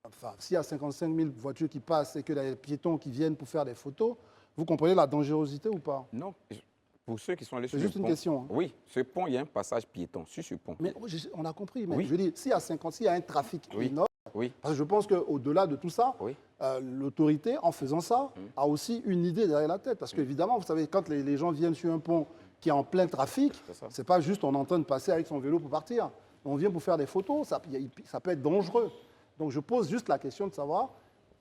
Speaker 1: Enfin, s'il y a 55 000 voitures qui passent et que les piétons qui viennent pour faire des photos, vous comprenez la dangerosité ou pas?
Speaker 5: Non. Pour ceux qui sont allés sur le pont...
Speaker 1: C'est juste une question. Hein.
Speaker 5: Oui, ce pont, il y a un passage piéton sur ce pont.
Speaker 1: Mais on a compris. Mais je veux dire, s'il y a un trafic énorme, parce que je pense qu'au-delà de tout ça, l'autorité, en faisant ça, a aussi une idée derrière la tête. Parce qu'évidemment, vous savez, quand les gens viennent sur un pont qui est en plein trafic, c'est pas juste on est en train de passer avec son vélo pour partir. On vient pour faire des photos, ça peut être dangereux. Donc je pose juste la question de savoir,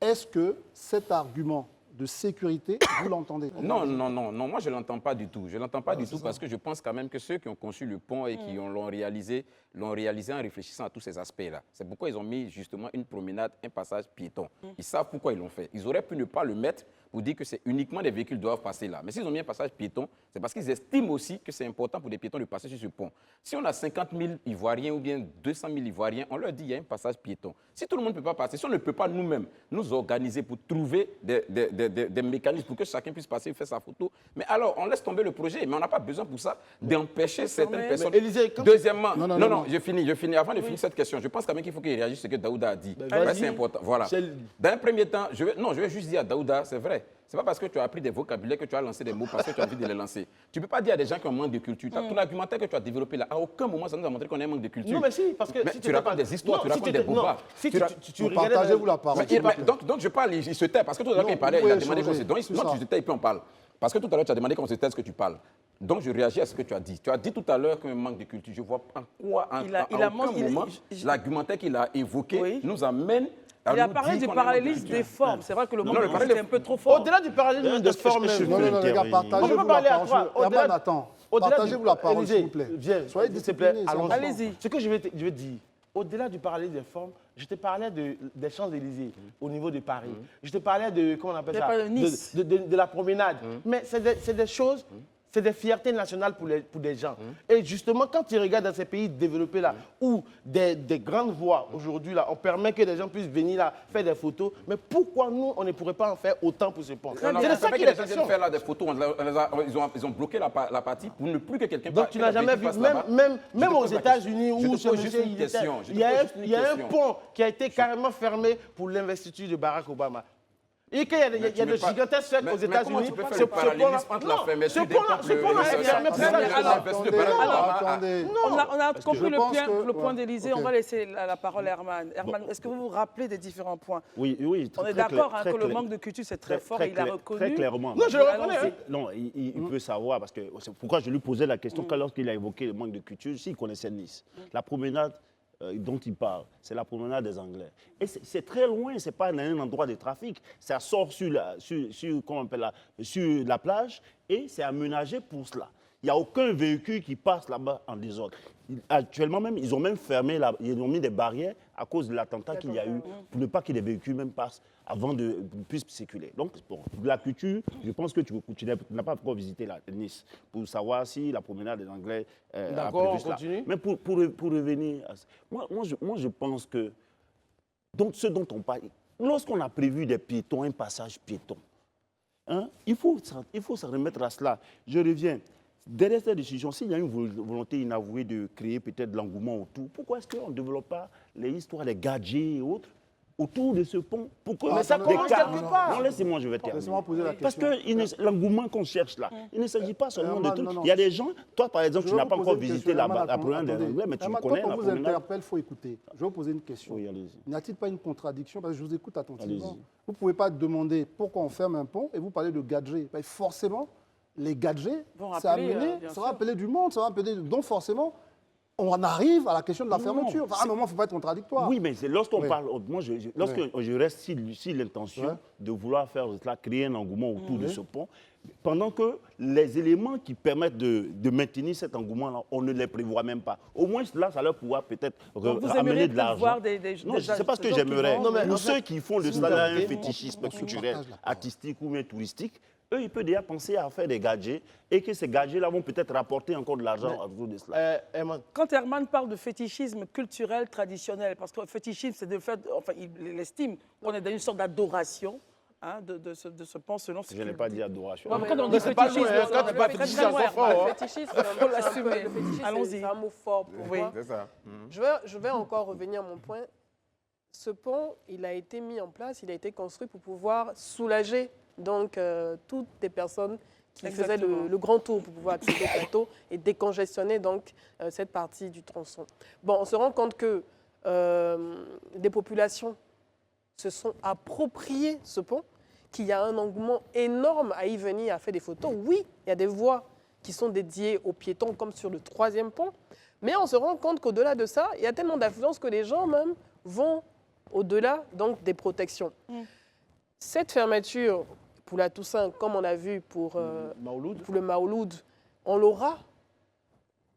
Speaker 1: est-ce que cet argument de sécurité, vous l'entendez?
Speaker 5: Non, moi je ne l'entends pas du tout. Je ne l'entends pas du tout parce que je pense quand même que ceux qui ont conçu le pont et qui l'ont réalisé en réfléchissant à tous ces aspects-là. C'est pourquoi ils ont mis justement une promenade, un passage piéton. Ils savent pourquoi ils l'ont fait. Ils auraient pu ne pas le mettre pour dire que c'est uniquement des véhicules qui doivent passer là. Mais s'ils ont mis un passage piéton, c'est parce qu'ils estiment aussi que c'est important pour des piétons de passer sur ce pont. Si on a 50 000 Ivoiriens ou bien 200 000 Ivoiriens, on leur dit qu'il y a un passage piéton. Si tout le monde ne peut pas passer, si on ne peut pas nous-mêmes nous organiser pour trouver des mécanismes pour que chacun puisse passer et faire sa photo, mais alors on laisse tomber le projet. Mais on n'a pas besoin pour ça d'empêcher certaines personnes. Deuxièmement, non, je finis. Avant de finir cette question, je pense quand même qu'il faut qu'il réagisse à ce que Daouda a dit. C'est important. Voilà. Dans un premier temps, je vais juste dire à Daouda, c'est vrai. Ce n'est pas parce que tu as appris des vocabulaires que tu as lancé des mots parce que tu as envie de les lancer. Tu ne peux pas dire à des gens qui ont un manque de culture. Ton argumentaire que tu as développé là, à aucun moment, ça nous a montré qu'on a un manque de culture.
Speaker 6: Non, mais si, parce que
Speaker 5: Mais
Speaker 6: si
Speaker 5: tu racontes des histoires, tu racontes des bobards.
Speaker 6: Si tu
Speaker 1: Partagez-vous la parole.
Speaker 5: Donc je parle, il se tait. Parce que tout à l'heure, quand il parlait, il a demandé qu'on se tait. Non, tu te tais et puis on parle. Parce que tout à l'heure, tu as demandé qu'on se tait ce que tu parles. Donc je réagis à ce que tu as dit. Tu as dit tout à l'heure qu'un manque de culture. Je vois en quoi, à aucun moment, l'argumentaire qu'il a évoqué nous amène.
Speaker 2: Il a parlé du parallélisme des formes. C'est vrai que le manque de culture est un peu trop fort.
Speaker 6: Au-delà du parallélisme des formes,
Speaker 1: Non, les gars, partagez-vous la parole. Herman, attends. Partagez-vous la parole, s'il vous plaît.
Speaker 6: Viens,
Speaker 1: Soyez disciplinés.
Speaker 2: Allez-y.
Speaker 6: Ce que je vais dire, au-delà du parallélisme des formes, je te parlais des Champs-Élysées au niveau de Paris. Je te parlais de, comment on appelle ça,
Speaker 2: Nice.
Speaker 6: de la promenade. Mais c'est des choses, c'est des fiertés nationales pour des gens. Et justement, quand tu regardes dans ces pays développés là, où des grandes voies aujourd'hui là, on permet que des gens puissent venir là faire des photos, mais pourquoi nous, on ne pourrait pas en faire autant pour ce pont?
Speaker 5: C'est de ça qu'il est question. Faire là des photos, ils ont bloqué la partie pour ne plus que quelqu'un.
Speaker 6: Donc tu n'as jamais vu, même aux États-Unis où ce monsieur, il y a un pont qui a été carrément fermé pour l'investiture de Barack Obama. Et qu'il y a de gigantesques cercles aux États-Unis.
Speaker 5: Ce pont-là est fermé pour ça.
Speaker 1: Attendez.
Speaker 2: On a compris le point
Speaker 1: ouais,
Speaker 2: d'Élysée.
Speaker 1: ok.
Speaker 2: On va laisser la parole à Herman. Herman, est-ce que vous vous rappelez des différents points?
Speaker 3: Oui.
Speaker 2: On est d'accord que le manque de culture, c'est très fort. Il a reconnu.
Speaker 3: Très clairement.
Speaker 6: Non, je le reconnais.
Speaker 2: Allons-y.
Speaker 3: Non, il peut savoir, parce que c'est pourquoi je lui posais la question lorsqu'il a évoqué le manque de culture, s'il connaissait Nice. La promenade dont il parle, c'est la promenade des Anglais. Et c'est très loin, ce n'est pas un endroit de trafic. Ça sort sur la plage et c'est aménagé pour cela. Il n'y a aucun véhicule qui passe là-bas en désordre. Actuellement même, ils ont même fermé, ils ont mis des barrières à cause de l'attentat qu'il y a eu, pour ne pas que les véhicules même passent avant de puissent circuler. Donc, bon, de la culture, je pense que tu n'as pas encore visité Nice pour savoir si la promenade des Anglais a prévu cela.
Speaker 6: Continue.
Speaker 3: Mais pour revenir à ça, moi, je pense que donc, ce dont on parle, lorsqu'on a prévu des piétons, un passage piéton, hein, il faut se remettre à cela. Je reviens. Derrière cette décision, s'il y a une volonté inavouée de créer peut-être de l'engouement autour, pourquoi est-ce qu'on ne développe pas les histoires, les gadgets et autres autour de ce pont? Pourquoi
Speaker 6: Mais ça commence quelque part.
Speaker 3: Non, laissez-moi, je vais terminer.
Speaker 1: Laissez-moi poser la
Speaker 3: Parce
Speaker 1: question.
Speaker 3: que l'engouement qu'on cherche là, il ne s'agit pas seulement de
Speaker 1: Herman,
Speaker 3: trucs.
Speaker 1: non.
Speaker 3: Il y a des gens, toi par exemple,
Speaker 1: Je
Speaker 3: tu
Speaker 1: vais
Speaker 3: n'as
Speaker 1: vous
Speaker 3: pas
Speaker 1: poser
Speaker 3: encore
Speaker 1: une
Speaker 3: visité
Speaker 1: question.
Speaker 3: la
Speaker 1: Herman,
Speaker 3: promenade des
Speaker 1: attendez.
Speaker 3: Anglais, mais tu
Speaker 1: Herman,
Speaker 3: connais
Speaker 1: quand
Speaker 3: la
Speaker 1: on vous
Speaker 3: promenade.
Speaker 1: interpelle, il faut écouter. Je vais vous poser une question.
Speaker 3: Oui, allez-y.
Speaker 1: N'y a-t-il pas une contradiction? Parce que je vous écoute attentivement.
Speaker 3: Allez-y.
Speaker 1: Vous ne pouvez pas demander pourquoi on ferme un pont et vous parlez de gadgets. Ben, forcément, les gadgets,
Speaker 2: Vont
Speaker 1: ça
Speaker 2: rappeler,
Speaker 1: va
Speaker 2: bien sûr.
Speaker 1: appeler du monde, ça va appeler... Donc forcément, on en arrive à la question de la
Speaker 3: Non,
Speaker 1: fermeture. Enfin, à un moment, il ne faut pas être contradictoire.
Speaker 3: Oui, mais c'est lorsqu'on
Speaker 1: Oui.
Speaker 3: parle, moi, lorsque je reste sur l'intention
Speaker 1: Ouais.
Speaker 3: de vouloir faire cela, créer un engouement autour de ce pont, pendant que les éléments qui permettent de maintenir cet engouement-là, on ne les prévoit même pas. Au moins, là, ça leur pourra peut-être
Speaker 2: Donc, vous
Speaker 3: amener
Speaker 2: aimeriez
Speaker 3: de
Speaker 2: peut-être
Speaker 3: l'argent.
Speaker 2: voir des
Speaker 3: Non, je ne sais pas ce que
Speaker 2: gens qui
Speaker 3: j'aimerais.
Speaker 2: vont-
Speaker 6: Non, mais
Speaker 3: Pour
Speaker 6: en
Speaker 3: ceux
Speaker 6: fait,
Speaker 3: qui font de
Speaker 6: si vous
Speaker 3: cela un
Speaker 6: permettez,
Speaker 3: fétichisme
Speaker 1: on
Speaker 3: culturel,
Speaker 1: partage la parole.
Speaker 3: artistique ou même touristique, eux, ils peuvent déjà penser à faire des gadgets et que ces gadgets-là vont peut-être rapporter encore de l'argent autour de cela.
Speaker 6: Herman,
Speaker 2: Quand Herman parle de fétichisme culturel traditionnel, parce que le fétichisme, c'est de fait, enfin, il estime qu'on est dans une sorte d'adoration de ce pont selon ce
Speaker 3: Je n'ai
Speaker 2: qu'il
Speaker 3: pas
Speaker 2: dit.
Speaker 3: dit adoration.
Speaker 2: Ouais, mais quand on dit
Speaker 6: mais c'est pas
Speaker 2: fétichisme,
Speaker 6: loin, hein, quand
Speaker 2: on
Speaker 6: tu
Speaker 2: est
Speaker 6: parles
Speaker 2: très,
Speaker 6: fétichisme,
Speaker 2: très loin.
Speaker 6: c'est fort, hein.
Speaker 4: Le fétichisme,
Speaker 2: Faut l'assumer.
Speaker 4: le fétichisme,
Speaker 2: Allons-y.
Speaker 4: c'est un mot fort pour
Speaker 2: Oui.
Speaker 4: moi.
Speaker 5: C'est ça.
Speaker 4: Je vais encore revenir à mon point. Ce pont, il a été mis en place, il a été construit pour pouvoir soulager donc, toutes les personnes qui faisaient
Speaker 2: Exactement.
Speaker 4: le grand tour pour pouvoir accéder au plateau et décongestionner donc, cette partie du tronçon. Bon, on se rend compte que des populations se sont appropriées ce pont, qu'il y a un engouement énorme à y venir, à faire des photos. Oui, il y a des voies qui sont dédiées aux piétons, comme sur le 3e pont, mais on se rend compte qu'au-delà de ça, il y a tellement d'affluence que les gens même vont au-delà donc, des protections. Cette fermeture pour la Toussaint, comme on a vu pour le Maouloud, on l'aura,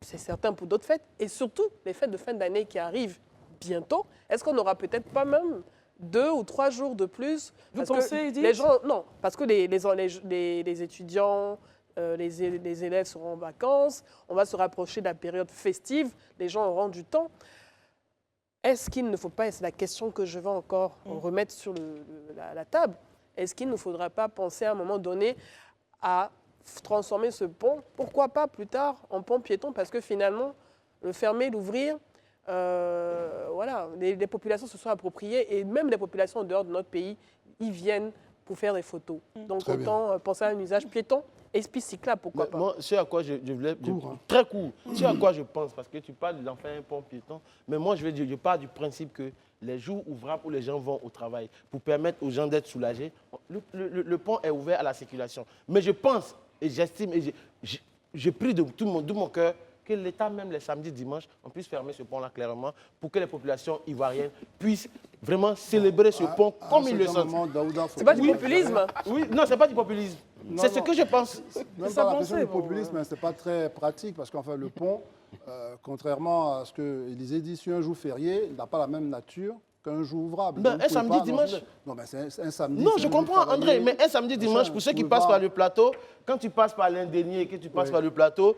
Speaker 4: c'est certain, pour d'autres fêtes, et surtout les fêtes de fin d'année qui arrivent bientôt. Est-ce qu'on n'aura peut-être pas même 2 ou 3 jours de plus?
Speaker 2: Vous
Speaker 4: Parce que
Speaker 2: pensez, Edith?
Speaker 4: les gens, non, parce que les étudiants, les élèves seront en vacances, on va se rapprocher de la période festive, les gens auront du temps. Est-ce qu'il ne faut pas, et c'est la question que je vais encore remettre sur la table, est-ce qu'il ne faudra pas penser à un moment donné à transformer ce pont, pourquoi pas plus tard en pont piéton, parce que finalement, le fermer, l'ouvrir, voilà, les populations se sont appropriées, et même les populations en dehors de notre pays, ils viennent pour faire des photos. Donc
Speaker 1: Très bien.
Speaker 4: autant penser à un usage piéton et piste cyclable, pourquoi
Speaker 6: Mais
Speaker 4: pas.
Speaker 6: moi, ce à quoi je voulais...
Speaker 1: Court, hein.
Speaker 6: Très court. Ce à quoi je pense, parce que tu parles d'en faire un pont piéton, mais moi, je pars du principe que les jours ouvrables où les gens vont au travail, pour permettre aux gens d'être soulagés, le pont est ouvert à la circulation. Mais je pense, et j'estime, et je prie de tout mon cœur, que l'État, même les samedis, dimanches, on puisse fermer ce pont-là clairement pour que les populations ivoiriennes puissent vraiment célébrer ce pont comme ils le sentent.
Speaker 4: C'est pas du populisme.
Speaker 6: Oui, non, c'est pas du populisme.
Speaker 1: Non,
Speaker 6: C'est ce
Speaker 1: non.
Speaker 6: que je pense.
Speaker 1: Même
Speaker 2: sa
Speaker 1: pas la question
Speaker 2: pensée,
Speaker 1: du
Speaker 2: bon,
Speaker 1: populisme, c'est pas très pratique parce qu'enfin le pont, contrairement à ce que Élysée dit, sur un jour férié, il n'a pas la même nature qu'un jour ouvrable.
Speaker 6: Ben,
Speaker 1: Donc,
Speaker 6: un
Speaker 1: vous pouvez
Speaker 6: samedi,
Speaker 1: pas
Speaker 6: dimanche.
Speaker 1: dans Non, mais c'est un samedi.
Speaker 6: Non,
Speaker 1: c'est
Speaker 6: je
Speaker 1: un jour
Speaker 6: comprends,
Speaker 1: travaillé.
Speaker 6: André, mais un samedi, dimanche, pour ceux qui passent par le plateau, quand tu passes par l'Indénié et que tu passes
Speaker 1: Oui.
Speaker 6: par le plateau,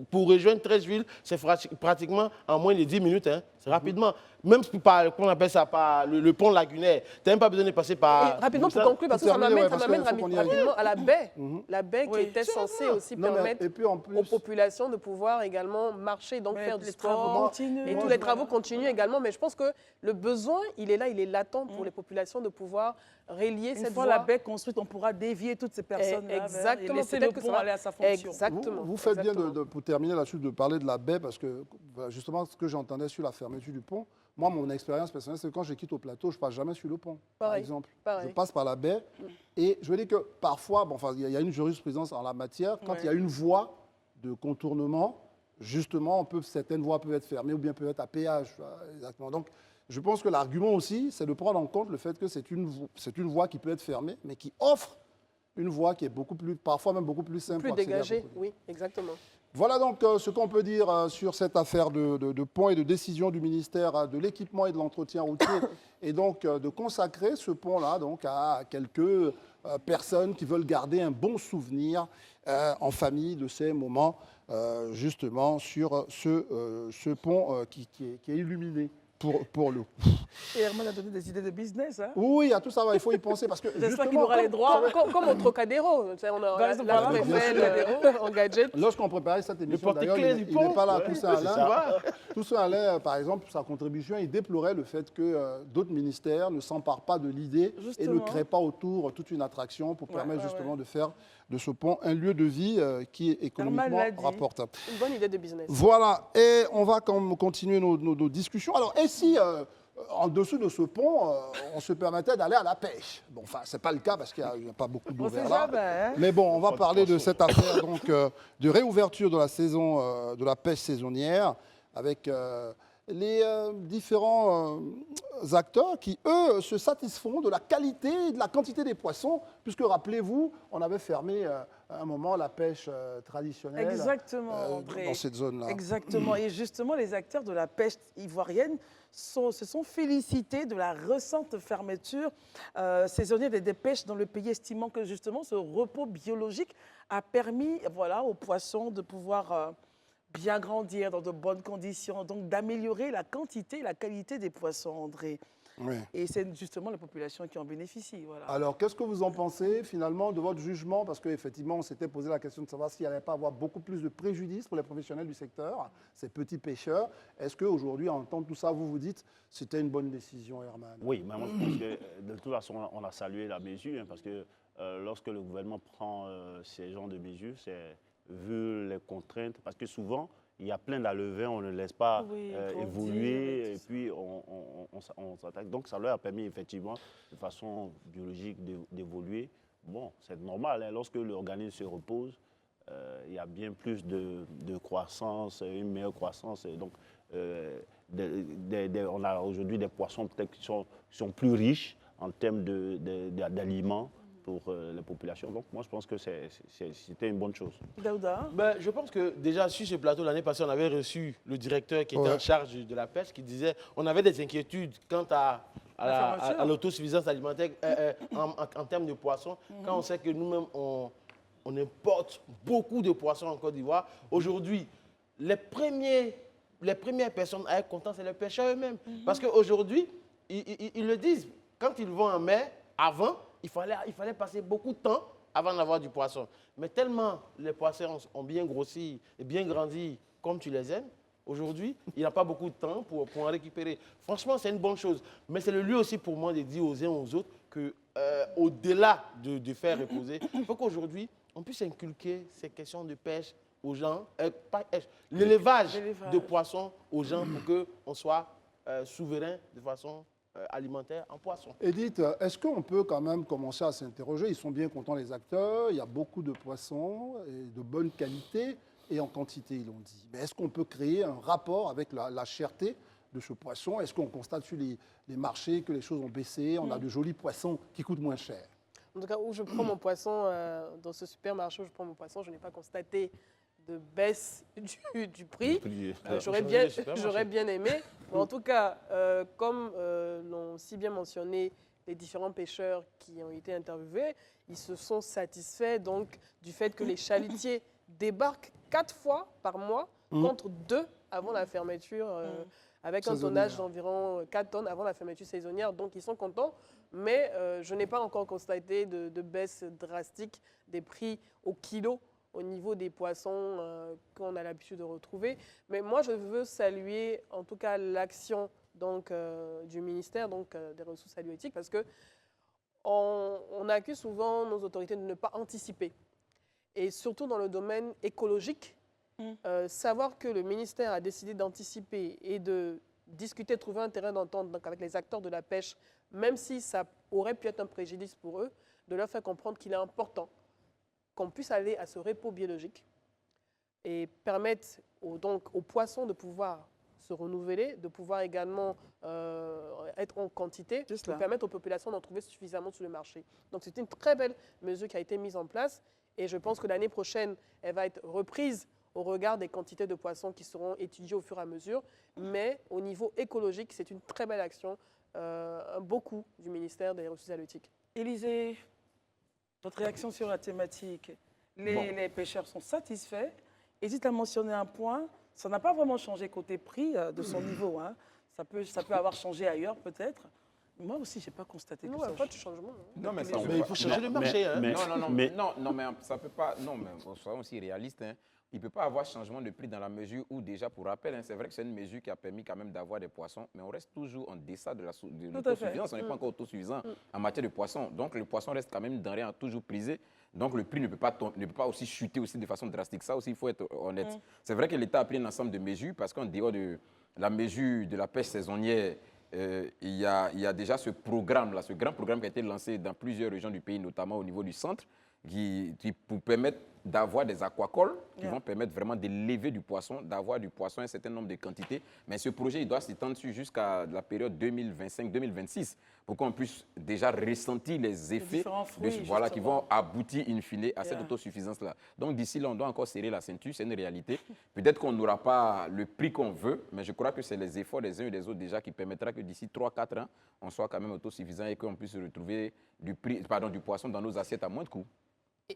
Speaker 6: pour rejoindre 13 villes, c'est pratiquement en moins de 10 minutes. Hein. C'est rapidement. Même par, qu'on appelle ça, par le pont lagunaire. Tu n'as même pas besoin de passer
Speaker 4: Et
Speaker 6: par...
Speaker 4: rapidement, pour
Speaker 6: ça.
Speaker 4: conclure, parce que ça
Speaker 1: terminer,
Speaker 4: m'amène
Speaker 1: ouais, parce qu'il faut qu'on y aille.
Speaker 4: rapidement à la baie. La baie qui
Speaker 2: Oui.
Speaker 4: était censée aussi
Speaker 1: Non, mais-
Speaker 4: permettre
Speaker 1: et puis en plus,
Speaker 4: aux populations de pouvoir également marcher, donc
Speaker 2: Mais
Speaker 4: faire du
Speaker 2: les travaux
Speaker 4: sport.
Speaker 2: continuent.
Speaker 4: Et
Speaker 2: Moi,
Speaker 4: tous
Speaker 2: je-
Speaker 4: les travaux continuent également. Mais je pense que le besoin, il est là, il est latent pour les populations de pouvoir relier
Speaker 2: Une
Speaker 4: cette
Speaker 2: fois
Speaker 4: voie.
Speaker 2: la baie construite, on pourra dévier toutes ces personnes-là vers- et
Speaker 4: Exactement,
Speaker 2: laisser
Speaker 4: peut-être
Speaker 2: le
Speaker 4: que ça
Speaker 2: pont
Speaker 4: va-
Speaker 2: aller à sa fonction.
Speaker 4: Exactement.
Speaker 1: Vous faites bien,
Speaker 4: exactement.
Speaker 1: pour terminer là-dessus, de parler de la baie, parce que voilà, justement, ce que j'entendais sur la fermeture du pont, moi, mon expérience personnelle, c'est que quand je quitte au plateau, je ne passe jamais sur le pont, par
Speaker 4: Pareil,
Speaker 1: exemple.
Speaker 4: pareil.
Speaker 1: Je passe par la baie. Et je veux dire que parfois, bon, enfin, il y a une jurisprudence en la matière, quand il y a une voie de contournement, justement, certaines voies peuvent être fermées ou bien peuvent être à péage. Exactement. Donc, je pense que l'argument aussi, c'est de prendre en compte le fait que c'est une voie qui peut être fermée, mais qui offre une voie qui est beaucoup plus, parfois même beaucoup plus simple.
Speaker 4: Plus
Speaker 1: pour accéder à
Speaker 4: dégagé,
Speaker 1: beaucoup de-
Speaker 4: oui, exactement.
Speaker 1: Voilà donc ce qu'on peut dire sur cette affaire de pont et de décision du ministère de l'équipement et de l'entretien routier et donc de consacrer ce pont-là donc à quelques personnes qui veulent garder un bon souvenir en famille de ces moments justement sur ce pont qui est illuminé pour l'eau.
Speaker 2: Et Herman a donné des idées de business. Hein.
Speaker 1: Oui, il y a tout ça, il faut y penser parce que
Speaker 2: J'espère qu'il
Speaker 1: justement,
Speaker 2: aura les droits.
Speaker 4: Comme au Trocadéro. Tu sais, on a
Speaker 2: Par exemple,
Speaker 4: la
Speaker 2: voilà,
Speaker 4: Tour
Speaker 2: comme
Speaker 4: Eiffel, en gadget.
Speaker 1: lorsqu'on préparait cette émission,
Speaker 6: porte-clés
Speaker 1: d'ailleurs,
Speaker 6: du
Speaker 1: il
Speaker 6: pont.
Speaker 1: n'est pas là,
Speaker 6: Ouais,
Speaker 1: Toussaint
Speaker 6: c'est
Speaker 1: Alain.
Speaker 6: ça.
Speaker 1: Toussaint Alain, par exemple, sa contribution, il déplorait le fait que d'autres ministères ne s'emparent pas de l'idée et ne
Speaker 2: Justement.
Speaker 1: créent pas autour toute une attraction pour permettre
Speaker 2: ouais,
Speaker 1: justement
Speaker 2: ouais.
Speaker 1: de faire de ce pont un lieu de vie qui est économiquement
Speaker 2: l'a dit.
Speaker 1: rapportable.
Speaker 4: Une bonne idée de business.
Speaker 1: Voilà, et on va continuer nos discussions. Alors, et si, en dessous de ce pont, on se permettait d'aller à la pêche? Bon, enfin, ce n'est pas le cas parce qu'il n'y a pas beaucoup d'eau
Speaker 2: On sait
Speaker 1: vers là.
Speaker 2: jamais. Hein.
Speaker 1: Mais bon, on va parler de cette affaire donc, de réouverture de la saison de la pêche saisonnière avec les différents acteurs qui, eux, se satisfont de la qualité et de la quantité des poissons, puisque, rappelez-vous, on avait fermé à un moment la pêche traditionnelle
Speaker 2: Exactement, André.
Speaker 1: dans cette zone-là.
Speaker 2: Exactement. Et justement, les acteurs de la pêche ivoirienne se sont félicités de la récente fermeture saisonnière des pêches dans le pays, estimant que justement ce repos biologique a permis aux poissons de pouvoir bien grandir dans de bonnes conditions, donc d'améliorer la quantité et la qualité des poissons, André.
Speaker 1: Oui.
Speaker 2: Et c'est justement la population qui en bénéficie. Voilà.
Speaker 1: Alors, qu'est-ce que vous en pensez finalement de votre jugement? Parce qu'effectivement, on s'était posé la question de savoir s'il n'allait pas avoir beaucoup plus de préjudice pour les professionnels du secteur, ces petits pêcheurs. Est-ce qu'aujourd'hui, en entendant tout ça, vous vous dites c'était une bonne décision, Herman?
Speaker 3: Oui, mais moi je pense que de toute façon, on a salué la mesure, hein, parce que lorsque le gouvernement prend ces genres de mesures, c'est vu les contraintes, parce que souvent, il y a plein d'alevins, on ne laisse pas évoluer, et puis on s'attaque. Donc ça leur a permis effectivement, de façon biologique, d'évoluer. Bon, c'est normal, hein, lorsque l'organisme se repose, il y a bien plus de croissance, une meilleure croissance. Et donc, on a aujourd'hui des poissons peut-être qui sont plus riches en termes d'aliments pour les populations. Donc moi, je pense que c'était une bonne chose.
Speaker 2: Daouda?
Speaker 6: Ben, je pense que déjà sur ce plateau, l'année passée, on avait reçu le directeur qui était en charge de la pêche qui disait on avait des inquiétudes quant à l'autosuffisance alimentaire en termes de poissons. Quand on sait que nous-mêmes, on importe beaucoup de poissons en Côte d'Ivoire. Aujourd'hui, les premières personnes à être contentes, c'est les pêcheurs eux-mêmes. Parce qu'aujourd'hui, ils le disent, quand ils vont en mer, avant, il fallait passer beaucoup de temps avant d'avoir du poisson. Mais tellement les poissons ont bien grossi et bien grandi comme tu les aimes, aujourd'hui, il n'y a pas beaucoup de temps pour en récupérer. Franchement, c'est une bonne chose. Mais c'est le lieu aussi pour moi de dire aux uns aux autres que au-delà de faire reposer, il faut qu'aujourd'hui, on puisse inculquer ces questions de pêche aux gens, l'élevage de poissons aux gens pour qu'on soit souverain de façon alimentaire en poisson.
Speaker 1: Edith, est-ce qu'on peut quand même commencer à s'interroger? Ils sont bien contents, les acteurs. Il y a beaucoup de poissons et de bonne qualité et en quantité, ils l'ont dit. Mais est-ce qu'on peut créer un rapport avec la cherté de ce poisson? Est-ce qu'on constate sur les marchés que les choses ont baissé? On a de jolis poissons qui coûtent moins cher.
Speaker 4: En tout cas, où je prends mon poisson, dans ce supermarché où je prends mon poisson, je n'ai pas constaté de baisse du prix. J'aurais bien aimé. Mais en tout cas, comme l'ont si bien mentionné les différents pêcheurs qui ont été interviewés, ils se sont satisfaits donc, du fait que les chalutiers débarquent 4 fois par mois contre 2 avant la fermeture, avec un tonnage d'environ 4 tonnes avant la fermeture saisonnière. Donc, ils sont contents. Mais je n'ai pas encore constaté de baisse drastique des prix au kilo au niveau des poissons qu'on a l'habitude de retrouver. Mais moi, je veux saluer en tout cas l'action du ministère des Ressources halieutiques parce qu'on accuse souvent nos autorités de ne pas anticiper. Et surtout dans le domaine écologique, savoir que le ministère a décidé d'anticiper et de discuter, trouver un terrain d'entente avec les acteurs de la pêche, même si ça aurait pu être un préjudice pour eux, de leur faire comprendre qu'il est important qu'on puisse aller à ce repos biologique et permettre aux poissons de pouvoir se renouveler, de pouvoir également être en quantité, de permettre aux populations d'en trouver suffisamment sur le marché. Donc c'est une très belle mesure qui a été mise en place et je pense que l'année prochaine, elle va être reprise au regard des quantités de poissons qui seront étudiées au fur et à mesure. Mais au niveau écologique, c'est une très belle action, un beau coup du ministère des Ressources halieutiques.
Speaker 2: Élisée, votre réaction sur la thématique. Les pêcheurs sont satisfaits. Edith a mentionné un point, ça n'a pas vraiment changé côté prix de son niveau. Hein. Ça peut avoir changé ailleurs peut-être. Moi aussi, je n'ai pas constaté que ça.
Speaker 4: Non, il n'y a pas de changement.
Speaker 5: Non, mais
Speaker 6: il faut changer le marché.
Speaker 5: Non, mais ça peut pas. Non, mais soyons aussi réalistes. Hein. Il ne peut pas avoir changement de prix dans la mesure où, déjà, pour rappel, c'est vrai que c'est une mesure qui a permis quand même d'avoir des poissons, mais on reste toujours en deçà de l'autosuffisance. On n'est pas encore autosuffisant en matière de poissons. Donc, le poisson reste quand même une denrée toujours prisée. Donc, le prix ne peut pas aussi chuter aussi de façon drastique. Ça aussi, il faut être honnête. C'est vrai que l'État a pris un ensemble de mesures parce qu'en dehors de la mesure de la pêche saisonnière, il y a déjà ce programme-là, ce grand programme qui a été lancé dans plusieurs régions du pays, notamment au niveau du centre, qui pour permettre d'avoir des aquacoles qui vont permettre vraiment d'élever du poisson, d'avoir du poisson un certain nombre de quantités. Mais ce projet, il doit s'étendre jusqu'à la période 2025-2026 pour qu'on puisse déjà ressentir les effets qui vont aboutir in fine à cette autosuffisance-là. Donc d'ici là, on doit encore serrer la ceinture, c'est une réalité. Peut-être qu'on n'aura pas le prix qu'on veut, mais je crois que c'est les efforts des uns et des autres déjà qui permettra que d'ici 3-4 ans, on soit quand même autosuffisant et qu'on puisse retrouver du poisson dans nos assiettes à moins de coûts.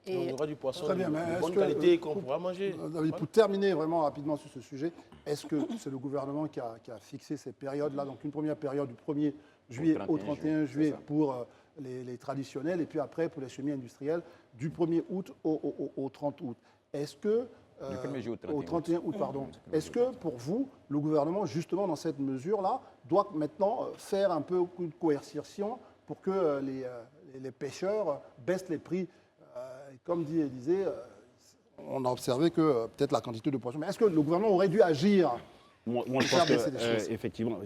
Speaker 6: On aura du poisson
Speaker 1: de
Speaker 6: bonne qualité qu'on pourra manger.
Speaker 1: Pour terminer vraiment rapidement sur ce sujet, est-ce que c'est le gouvernement qui a fixé ces périodes-là? Donc une première période du 1er juillet au 31 juillet pour les traditionnels et puis après pour les semi-industriels du 1er août au 30 août. Est-ce que
Speaker 5: du 1er juillet
Speaker 1: au 31 août, pardon. Est-ce que pour vous, le gouvernement, justement dans cette mesure-là, doit maintenant faire un peu une coercition pour que les pêcheurs baissent les prix? Comme dit Élisée, on a observé que peut-être la quantité de poissons. Mais est-ce que le gouvernement aurait dû agir?
Speaker 3: Moi, je pense qu'effectivement,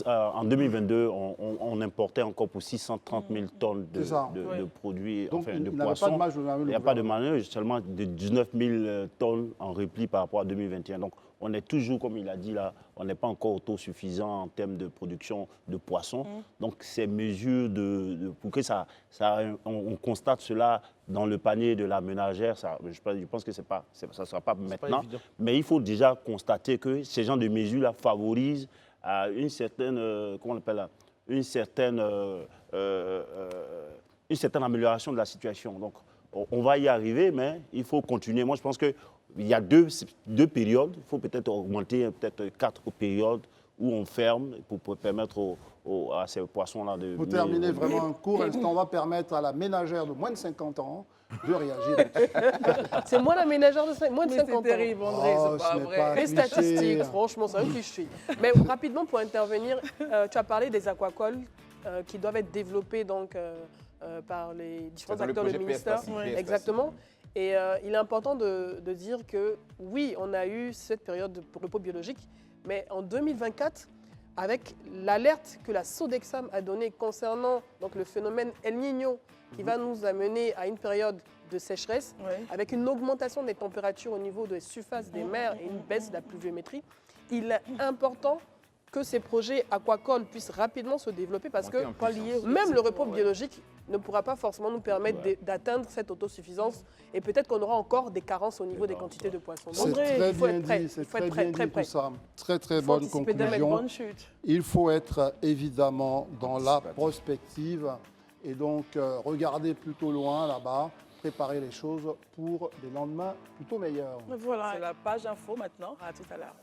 Speaker 3: en 2022, on importait encore pour 630 000 tonnes de produits,
Speaker 1: donc,
Speaker 3: enfin, de
Speaker 1: poissons.
Speaker 3: Il n'y a pas de manœuvre, seulement de 19 000 tonnes en repli par rapport à 2021. Donc, on est toujours, comme il a dit là, on n'est pas encore autosuffisant en termes de production de poissons. Donc, ces mesures pour que on constate cela dans le panier de la ménagère, je pense que ça ne sera pas maintenant.
Speaker 6: Pas
Speaker 3: mais il faut déjà constater que ces genres de mesures-là favorisent une certaine, comment on appelle là, une certaine amélioration de la situation. Donc, on va y arriver, mais il faut continuer. Moi, je pense qu'il y a deux périodes. Il faut peut-être augmenter 4 périodes où on ferme pour permettre à ces poissons-là de...
Speaker 1: Pour terminer vraiment un court instant, on va permettre à la ménagère de moins de 50 ans de réagir.
Speaker 4: C'est moi la ménagère de moins de 50 ans.
Speaker 2: C'est terrible, André, c'est pas vrai.
Speaker 4: Les statistiques, franchement, c'est un cliché. Mais rapidement, pour intervenir, tu as parlé des aquacoles qui doivent être développés donc, par les différents
Speaker 5: C'est dans le
Speaker 4: acteurs du
Speaker 5: projet
Speaker 4: ministère.
Speaker 5: PSPACI, PSPACI.
Speaker 4: Exactement. Et il est important de dire que oui, on a eu cette période de repos biologique, mais en 2024, avec l'alerte que la Sodexam a donnée concernant donc, le phénomène El Niño, qui va nous amener à une période de sécheresse, avec une augmentation des températures au niveau des surfaces des mers et une baisse de la pluviométrie, il est important que ces projets aquacoles puissent rapidement se développer parce que même le repos biologique ne pourra pas forcément nous permettre d'atteindre cette autosuffisance et peut-être qu'on aura encore des carences au niveau des quantités de poissons.
Speaker 1: C'est très bien dit, c'est très bien dit tout ça. Très très bonne conclusion. Il faut être évidemment dans la prospective et donc regarder plutôt loin là-bas, préparer les choses pour des lendemains plutôt meilleurs.
Speaker 2: Voilà, c'est la page info maintenant. À tout à l'heure.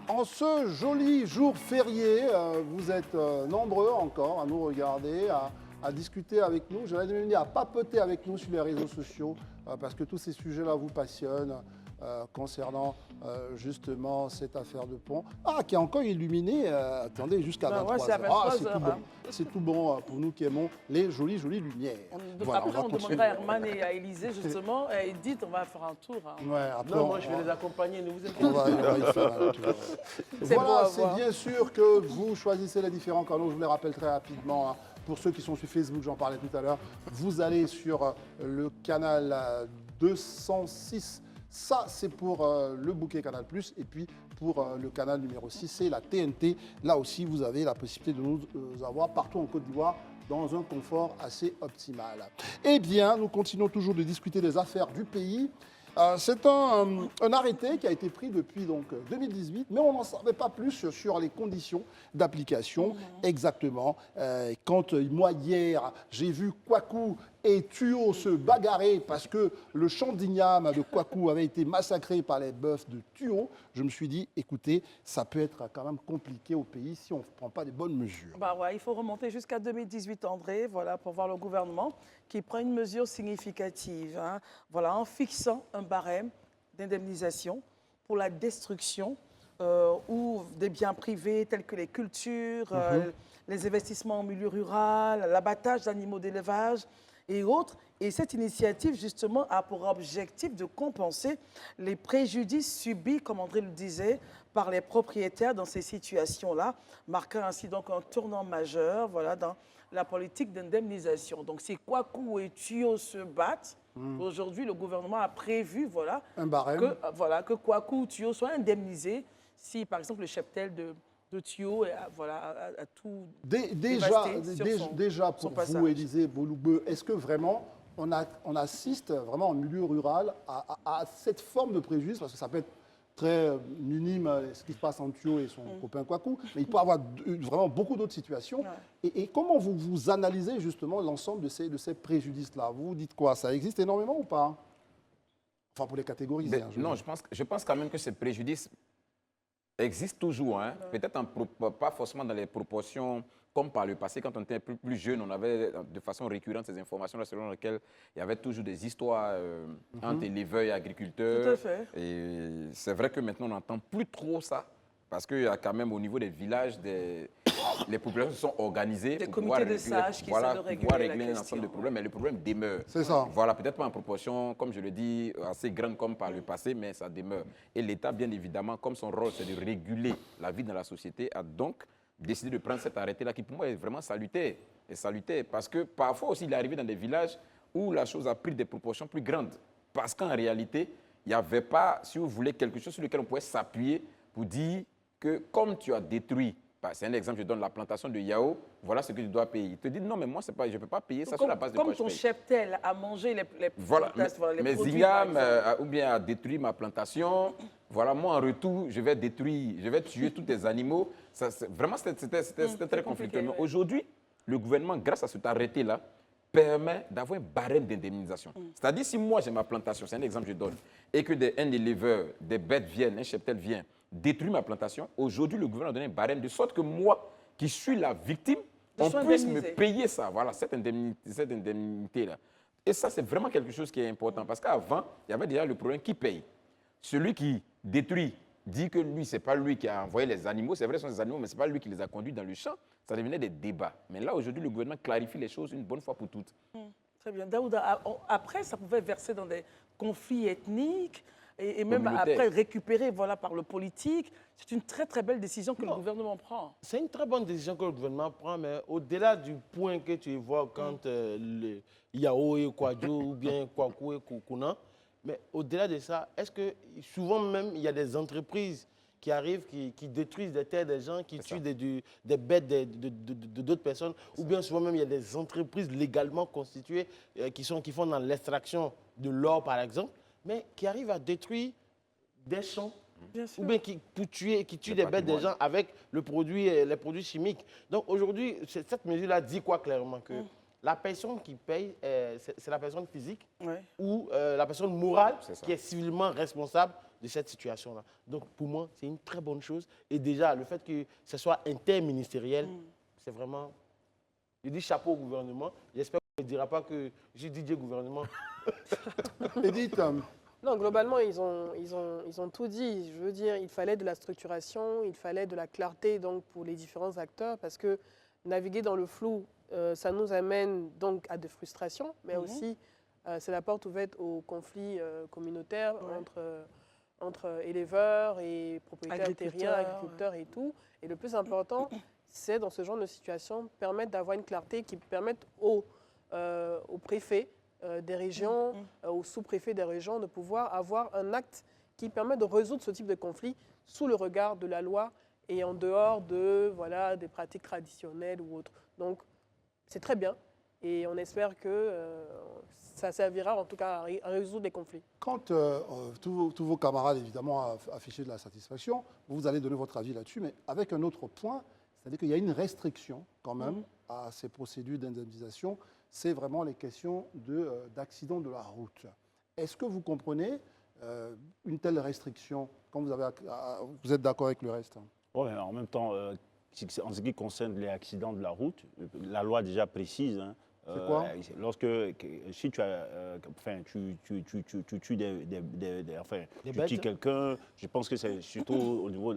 Speaker 1: En ce joli jour férié, vous êtes nombreux encore à nous regarder, à discuter avec nous. Je vais demander à papoter avec nous sur les réseaux sociaux parce que tous ces sujets-là vous passionnent concernant justement cette affaire de pont. Ah, qui est encore illuminé, attendez, jusqu'à 23h. Ah, c'est tout bon. C'est tout bon pour nous qui aimons les jolies lumières.
Speaker 2: Après, on demandera à Herman et à Élisée justement, et dites, on va faire un tour.
Speaker 1: Ouais, après,
Speaker 6: non, moi je vais les accompagner, ne vous inquiétez
Speaker 1: on va y faire un tour. Voilà, c'est bien sûr que vous choisissez les différents canaux, je vous les rappelle très rapidement. Pour ceux qui sont sur Facebook, j'en parlais tout à l'heure, vous allez sur le canal 206. Ça, c'est pour le bouquet Canal+. Et puis, pour le canal numéro 6, c'est la TNT. Là aussi, vous avez la possibilité de nous avoir partout en Côte d'Ivoire dans un confort assez optimal. Eh bien, nous continuons toujours de discuter des affaires du pays. C'est un arrêté qui a été pris depuis donc, 2018, mais on n'en savait pas plus sur les conditions d'application exactement. Quand moi, hier, j'ai vu Kwaku et Tuyo se bagarrer parce que le champ d'igname de Kwaku avait été massacré par les bœufs de Tuyo, je me suis dit, écoutez, ça peut être quand même compliqué au pays si on ne prend pas des bonnes mesures.
Speaker 2: Bah ouais, il faut remonter jusqu'à 2018, André, voilà, pour voir le gouvernement qui prend une mesure significative, hein, voilà, en fixant un barème d'indemnisation pour la destruction ou des biens privés tels que les cultures, les investissements en milieu rural, l'abattage d'animaux d'élevage et autres. Et cette initiative, justement, a pour objectif de compenser les préjudices subis, comme André le disait, par les propriétaires dans ces situations-là, marquant ainsi donc un tournant majeur voilà, dans la politique d'indemnisation. Donc, si Kwaku et Tuyo se battent, aujourd'hui, le gouvernement a prévu voilà,
Speaker 1: un barème.
Speaker 2: Que Kwaku ou Tuyo soient indemnisés si, par exemple, le cheptel de Tuyo a tout
Speaker 1: déjà pour vous, Élisée Boloubeu, est-ce que vraiment on assiste vraiment en milieu rural à cette forme de préjudice, parce que ça peut être très minime ce qui se passe entre Tuyo et son copain Kwaku, mais il peut y avoir vraiment beaucoup d'autres situations. Ouais. Et comment vous analysez justement l'ensemble de ces préjudices-là? Vous dites quoi? Ça existe énormément ou pas? Enfin, pour les catégoriser.
Speaker 5: Non, je pense quand même que ces préjudices existent toujours. Hein. Peut-être pas forcément dans les proportions comme par le passé. Quand on était plus jeune, on avait de façon récurrente ces informations-là selon lesquelles il y avait toujours des histoires entre éleveurs et agriculteurs.
Speaker 2: Tout à fait.
Speaker 5: Et c'est vrai que maintenant, on n'entend plus trop ça. Parce qu'il y a quand même au niveau des villages, les populations sont organisées
Speaker 2: des
Speaker 5: pour
Speaker 2: comités de sages qui essaient de
Speaker 5: régler un ensemble de problèmes, mais le problème demeure.
Speaker 1: C'est ça.
Speaker 5: Voilà, peut-être pas en proportion, comme je le dis, assez grande comme par le passé, mais ça demeure. Et l'État, bien évidemment, comme son rôle, c'est de réguler la vie dans la société, a donc décidé de prendre cet arrêté-là qui, pour moi, est vraiment salutaire. Et salutaire parce que parfois aussi, il est arrivé dans des villages où la chose a pris des proportions plus grandes. Parce qu'en réalité, il n'y avait pas, si vous voulez, quelque chose sur lequel on pouvait s'appuyer pour dire que comme tu as détruit, c'est un exemple, je donne la plantation de Yao, voilà ce que tu dois payer. Il te dit non, mais moi, je ne peux pas payer ça sur la base de quoi je paye.
Speaker 2: Comme ton cheptel a mangé les
Speaker 5: voilà, mes ignames ou bien a détruit ma plantation, voilà, moi en retour, je vais tuer tous tes animaux. Vraiment, c'était très conflictueux. Mais aujourd'hui, le gouvernement, grâce à cet arrêté-là, permet d'avoir un barème d'indemnisation. C'est-à-dire, si moi j'ai ma plantation, c'est un exemple que je donne, et que un éleveur, des bêtes viennent, un cheptel vient, détruit ma plantation, aujourd'hui, le gouvernement a donné un barème de sorte que moi, qui suis la victime, on puisse me payer ça, voilà, cette indemnité-là. Et ça, c'est vraiment quelque chose qui est important, parce qu'avant, il y avait déjà le problème qui paye. Celui qui détruit dit que lui, ce n'est pas lui qui a envoyé les animaux. C'est vrai, ce sont des animaux, mais ce n'est pas lui qui les a conduits dans le champ. Ça devenait des débats. Mais là, aujourd'hui, le gouvernement clarifie les choses une bonne fois pour toutes.
Speaker 2: Très bien. Daouda, après, ça pouvait verser dans des conflits ethniques et même
Speaker 5: Communautaire.
Speaker 2: après récupérer par le politique. C'est une très, très belle décision que le gouvernement prend.
Speaker 6: C'est une très bonne décision que le gouvernement prend, mais au-delà du point que tu évoques quand le Yao et Kwadjo ou bien Kwaku et Koukouna, mais au-delà de ça, est-ce que souvent même il y a des entreprises qui arrivent, qui détruisent des terres des gens, qui tuent des bêtes d'autres personnes, ou bien souvent même il y a des entreprises légalement constituées qui font dans l'extraction de l'or par exemple, mais qui arrivent à détruire des champs.
Speaker 2: Bien sûr.
Speaker 6: Ou bien qui tuent des bêtes des gens avec les produits chimiques. Donc aujourd'hui, cette mesure-là dit quoi clairement? Que la personne qui paye, c'est la personne physique ou la personne morale qui est civilement responsable de cette situation-là. Donc pour moi, c'est une très bonne chose. Et déjà, le fait que ce soit interministériel, c'est vraiment... Je dis chapeau au gouvernement. J'espère qu'on ne dira pas que j'ai dit gouvernement.
Speaker 1: Edith,
Speaker 4: Non, globalement, ils ont tout dit. Je veux dire, il fallait de la structuration, il fallait de la clarté donc, pour les différents acteurs, parce que naviguer dans le flou, ça nous amène donc à des frustrations, mais aussi, c'est la porte ouverte aux conflits communautaires entre éleveurs et propriétaires terriens, agriculteurs et tout. Et le plus important, c'est dans ce genre de situation, permettre d'avoir une clarté qui permette aux préfets des régions, aux sous-préfets des régions, de pouvoir avoir un acte qui permet de résoudre ce type de conflit sous le regard de la loi et en dehors des pratiques traditionnelles ou autres. Donc, c'est très bien et on espère que ça servira en tout cas à résoudre les conflits.
Speaker 1: quand tous vos camarades, évidemment, affiché de la satisfaction, vous allez donner votre avis là-dessus, mais avec un autre point, c'est-à-dire qu'il y a une restriction quand même à ces procédures d'indemnisation, c'est vraiment les questions d'accidents de la route. Est-ce que vous comprenez une telle restriction quand vous êtes d'accord avec le reste?
Speaker 3: Ouais, en même temps, en ce qui concerne les accidents de la route, la loi déjà précise.
Speaker 1: C'est quoi?
Speaker 3: Si tu as, tu tues tu tues quelqu'un, je pense que c'est surtout au niveau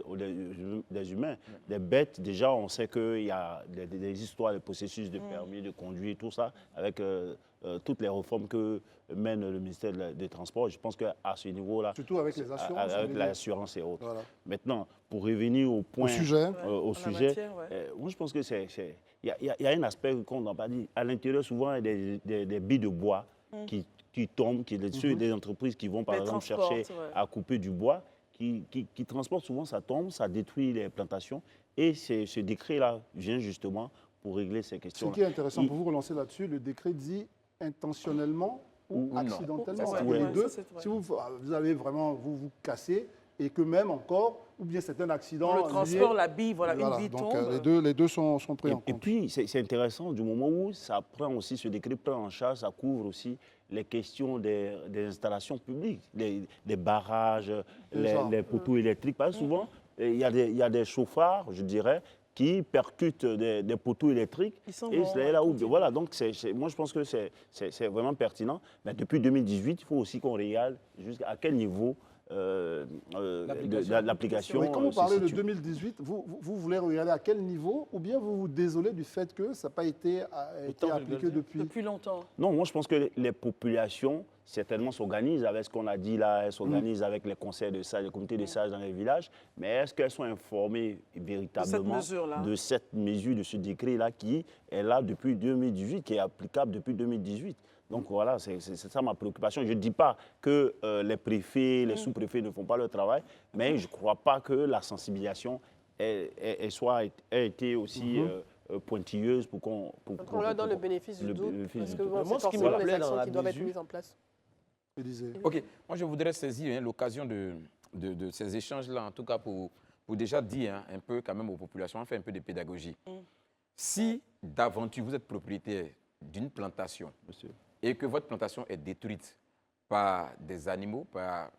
Speaker 3: des humains. Des bêtes, déjà, on sait qu'il y a des histoires, des processus de permis de conduire, tout ça, avec toutes les réformes que mène le ministère des Transports. Je pense qu'à ce niveau-là,
Speaker 1: surtout avec les assurances,
Speaker 3: avec l'assurance et autres.
Speaker 1: Voilà.
Speaker 3: Maintenant, pour revenir au point,
Speaker 1: au sujet,
Speaker 2: matière,
Speaker 3: moi je pense que il y a un aspect qu'on n'a pas dit. À l'intérieur, souvent, il y a des billes de bois qui tombent, des entreprises qui vont, par exemple, chercher à couper du bois, qui transportent souvent, ça tombe, ça détruit les plantations. Et ce décret-là vient justement pour régler ces questions.
Speaker 1: Ce qui est intéressant, pour vous relancer là-dessus, le décret dit intentionnellement ou accidentellement.
Speaker 3: Ça,
Speaker 1: les deux, si vous avez vraiment vous cassez et que même encore, ou bien c'est un accident.
Speaker 2: Le transport, la bille, une bille
Speaker 1: donc,
Speaker 2: tombe.
Speaker 1: les deux sont pris en compte.
Speaker 3: Et puis, c'est intéressant du moment où ça prend aussi, ce décret prend en charge, ça couvre aussi les questions des installations publiques, des barrages, les poteaux électriques. Parce que souvent, il y a des chauffards, je dirais, qui percutent des poteaux électriques. Et c'est là où, voilà, donc moi je pense que c'est vraiment pertinent. Mais depuis 2018, il faut aussi qu'on regarde jusqu'à quel niveau l'application.
Speaker 1: Mais quand vous parlez de 2018, vous voulez regarder à quel niveau, ou bien vous vous désolez du fait que ça n'a pas été appliqué depuis
Speaker 2: longtemps?
Speaker 3: Non, moi je pense que les populations certainement s'organisent avec ce qu'on a dit là, elles s'organisent avec les conseils de sages, les comités de sages dans les villages, mais est-ce qu'elles sont informées véritablement de cette mesure, de ce décret-là qui est là depuis 2018, qui est applicable depuis 2018? Donc voilà, c'est ça ma préoccupation. Je ne dis pas que les préfets, les sous-préfets ne font pas leur travail, mais je ne crois pas que la sensibilisation ait été aussi pointilleuse pour qu'on...
Speaker 4: On leur donne le bénéfice du doute, parce que bon, c'est
Speaker 6: ce qui me
Speaker 4: forcément des
Speaker 6: plaît dans
Speaker 4: actions
Speaker 6: la
Speaker 4: qui doivent être
Speaker 6: mesure,
Speaker 4: mises en place.
Speaker 5: Ok, moi je voudrais saisir l'occasion de ces échanges-là, en tout cas pour déjà dire un peu quand même aux populations, on fait un peu de pédagogie. Si d'aventure vous êtes propriétaire d'une plantation, et que votre plantation est détruite par des animaux, par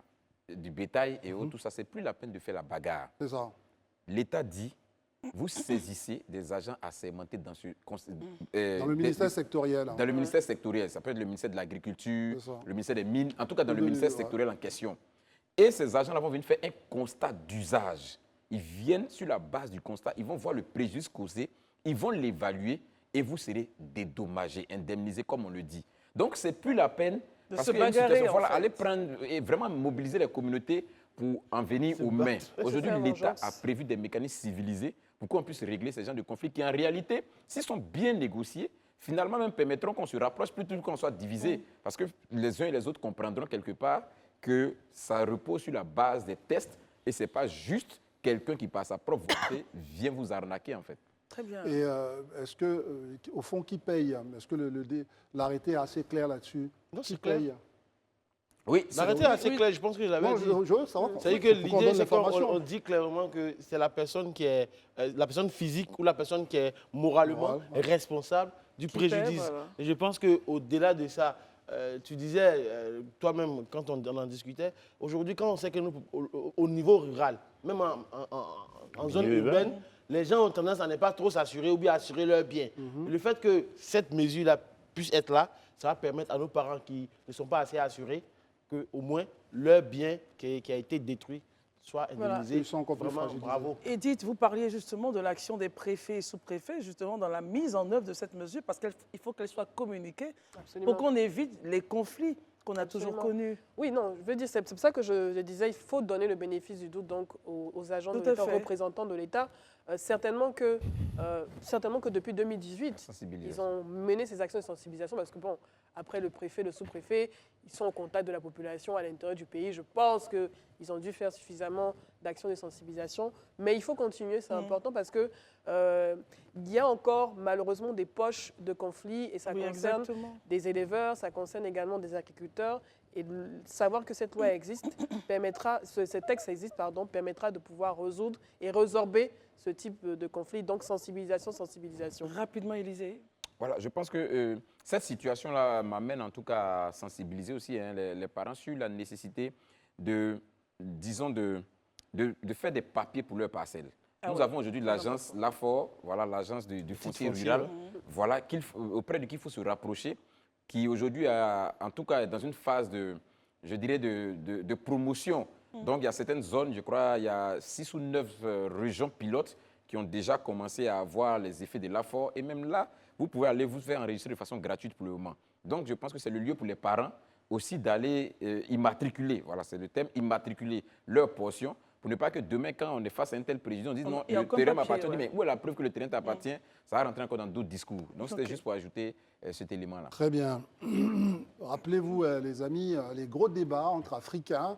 Speaker 5: du bétail et autres, tout ça, c'est plus la peine de faire la bagarre.
Speaker 1: C'est ça.
Speaker 5: L'État dit, vous saisissez des agents assermentés dans
Speaker 1: le ministère sectoriel.
Speaker 5: Dans le ministère sectoriel, ça peut être le ministère de l'Agriculture, le ministère des Mines, en tout cas dans le ministère sectoriel en question. Et ces agents-là vont venir faire un constat d'usage. Ils viennent sur la base du constat, ils vont voir le préjudice causé, ils vont l'évaluer et vous serez dédommagé, indemnisé comme on le dit. Donc, ce n'est plus la peine
Speaker 2: De
Speaker 5: parce
Speaker 2: se
Speaker 5: qu'il y a une
Speaker 2: bagarrer,
Speaker 5: situation,
Speaker 2: en
Speaker 5: voilà,
Speaker 2: fait.
Speaker 5: aller prendre et vraiment mobiliser les communautés pour en venir aux mains. Aujourd'hui,
Speaker 4: faire
Speaker 5: l'État
Speaker 4: vengeance.
Speaker 5: a prévu des mécanismes civilisés pour qu'on puisse régler ces genres de conflits qui, en réalité, s'ils sont bien négociés, finalement même permettront qu'on se rapproche plutôt qu'on soit divisé. Parce que les uns et les autres comprendront quelque part que ça repose sur la base des tests et ce n'est pas juste quelqu'un qui, par sa propre volonté, vient vous arnaquer, en fait.
Speaker 2: Très bien.
Speaker 1: Et est-ce que, au fond, qui paye? Est-ce que l'arrêté est assez clair là-dessus?
Speaker 6: Non,
Speaker 1: Qui
Speaker 6: c'est clair.
Speaker 1: paye?
Speaker 5: Oui,
Speaker 6: L'arrêté est assez clair, je pense que je l'avais
Speaker 1: Non,
Speaker 6: dit.
Speaker 1: je veux savoir.
Speaker 6: C'est-à-dire que
Speaker 1: Faut qu'on
Speaker 6: l'idée,
Speaker 1: donne
Speaker 6: c'est qu'on
Speaker 1: l'information.
Speaker 6: on dit clairement que c'est la personne qui est la personne physique ou la personne qui est moralement responsable du
Speaker 2: Qui paie,
Speaker 6: préjudice.
Speaker 2: voilà.
Speaker 6: Et je pense qu'au-delà de ça, tu disais toi-même quand on en discutait, aujourd'hui quand on sait que nous, au niveau rural, même en zone
Speaker 3: Oui,
Speaker 6: urbaine, les gens ont tendance à ne pas trop s'assurer ou bien assurer leurs biens. Le fait que cette mesure-là puisse être là, ça va permettre à nos parents qui ne sont pas assez assurés qu'au moins leur bien qui a été détruit soit
Speaker 2: Voilà.
Speaker 6: indemnisé.
Speaker 1: Ils sont encore plus
Speaker 6: Vraiment,
Speaker 1: fragilisés.
Speaker 6: bravo.
Speaker 2: Edith, vous parliez justement de l'action des préfets et sous-préfets, justement dans la mise en œuvre de cette mesure, parce qu'il faut qu'elle soit communiquée
Speaker 4: Absolument.
Speaker 2: pour qu'on évite les conflits qu'on a toujours
Speaker 4: Absolument.
Speaker 2: connus.
Speaker 4: Oui, non, je veux dire, c'est pour ça que je disais, il faut donner le bénéfice du doute donc, aux agents
Speaker 2: Tout
Speaker 4: de
Speaker 2: à
Speaker 4: l'État, aux
Speaker 2: fait.
Speaker 4: représentants de l'État. Certainement que depuis 2018, ils ont mené ces actions de sensibilisation parce que, bon, après le préfet, le sous-préfet, ils sont au contact de la population à l'intérieur du pays. Je pense qu'ils ont dû faire suffisamment d'actions de sensibilisation. Mais il faut continuer, c'est important parce que il y a encore malheureusement des poches de conflits et ça
Speaker 2: Oui,
Speaker 4: concerne
Speaker 2: exactement.
Speaker 4: des éleveurs, ça concerne également des agriculteurs. Et savoir que cette loi existe permettra, ce texte existe, pardon, permettra de pouvoir résoudre et résorber ce type de conflit. Donc sensibilisation.
Speaker 2: Rapidement, Élisée.
Speaker 5: Voilà, je pense que cette situation-là m'amène en tout cas à sensibiliser aussi les parents sur la nécessité disons, de faire des papiers pour leurs parcelles. Nous avons aujourd'hui l'agence LAFOR, voilà, l'agence du foncier rural, voilà, auprès de qui il faut se rapprocher, qui aujourd'hui, en tout cas, est dans une phase je dirais, de promotion. Donc, il y a certaines zones, je crois, il y a 6 ou 9 régions pilotes qui ont déjà commencé à avoir les effets de l'AFOR. Et même là, vous pouvez aller vous faire enregistrer de façon gratuite pour le moment. Donc, je pense que c'est le lieu pour les parents aussi d'aller immatriculer, voilà, c'est le thème, immatriculer leur portion, pour ne pas que demain, quand on est face à un tel préjudice, on dise non,
Speaker 2: Il y a
Speaker 5: le
Speaker 2: aucun
Speaker 5: terrain
Speaker 2: papier,
Speaker 5: m'appartient,
Speaker 2: ouais.
Speaker 5: mais où est la preuve que le terrain t'appartient? Ça va rentrer encore dans d'autres discours. Donc, c'était juste pour ajouter cet élément-là.
Speaker 1: Très bien. Rappelez-vous, les amis, les gros débats entre Africains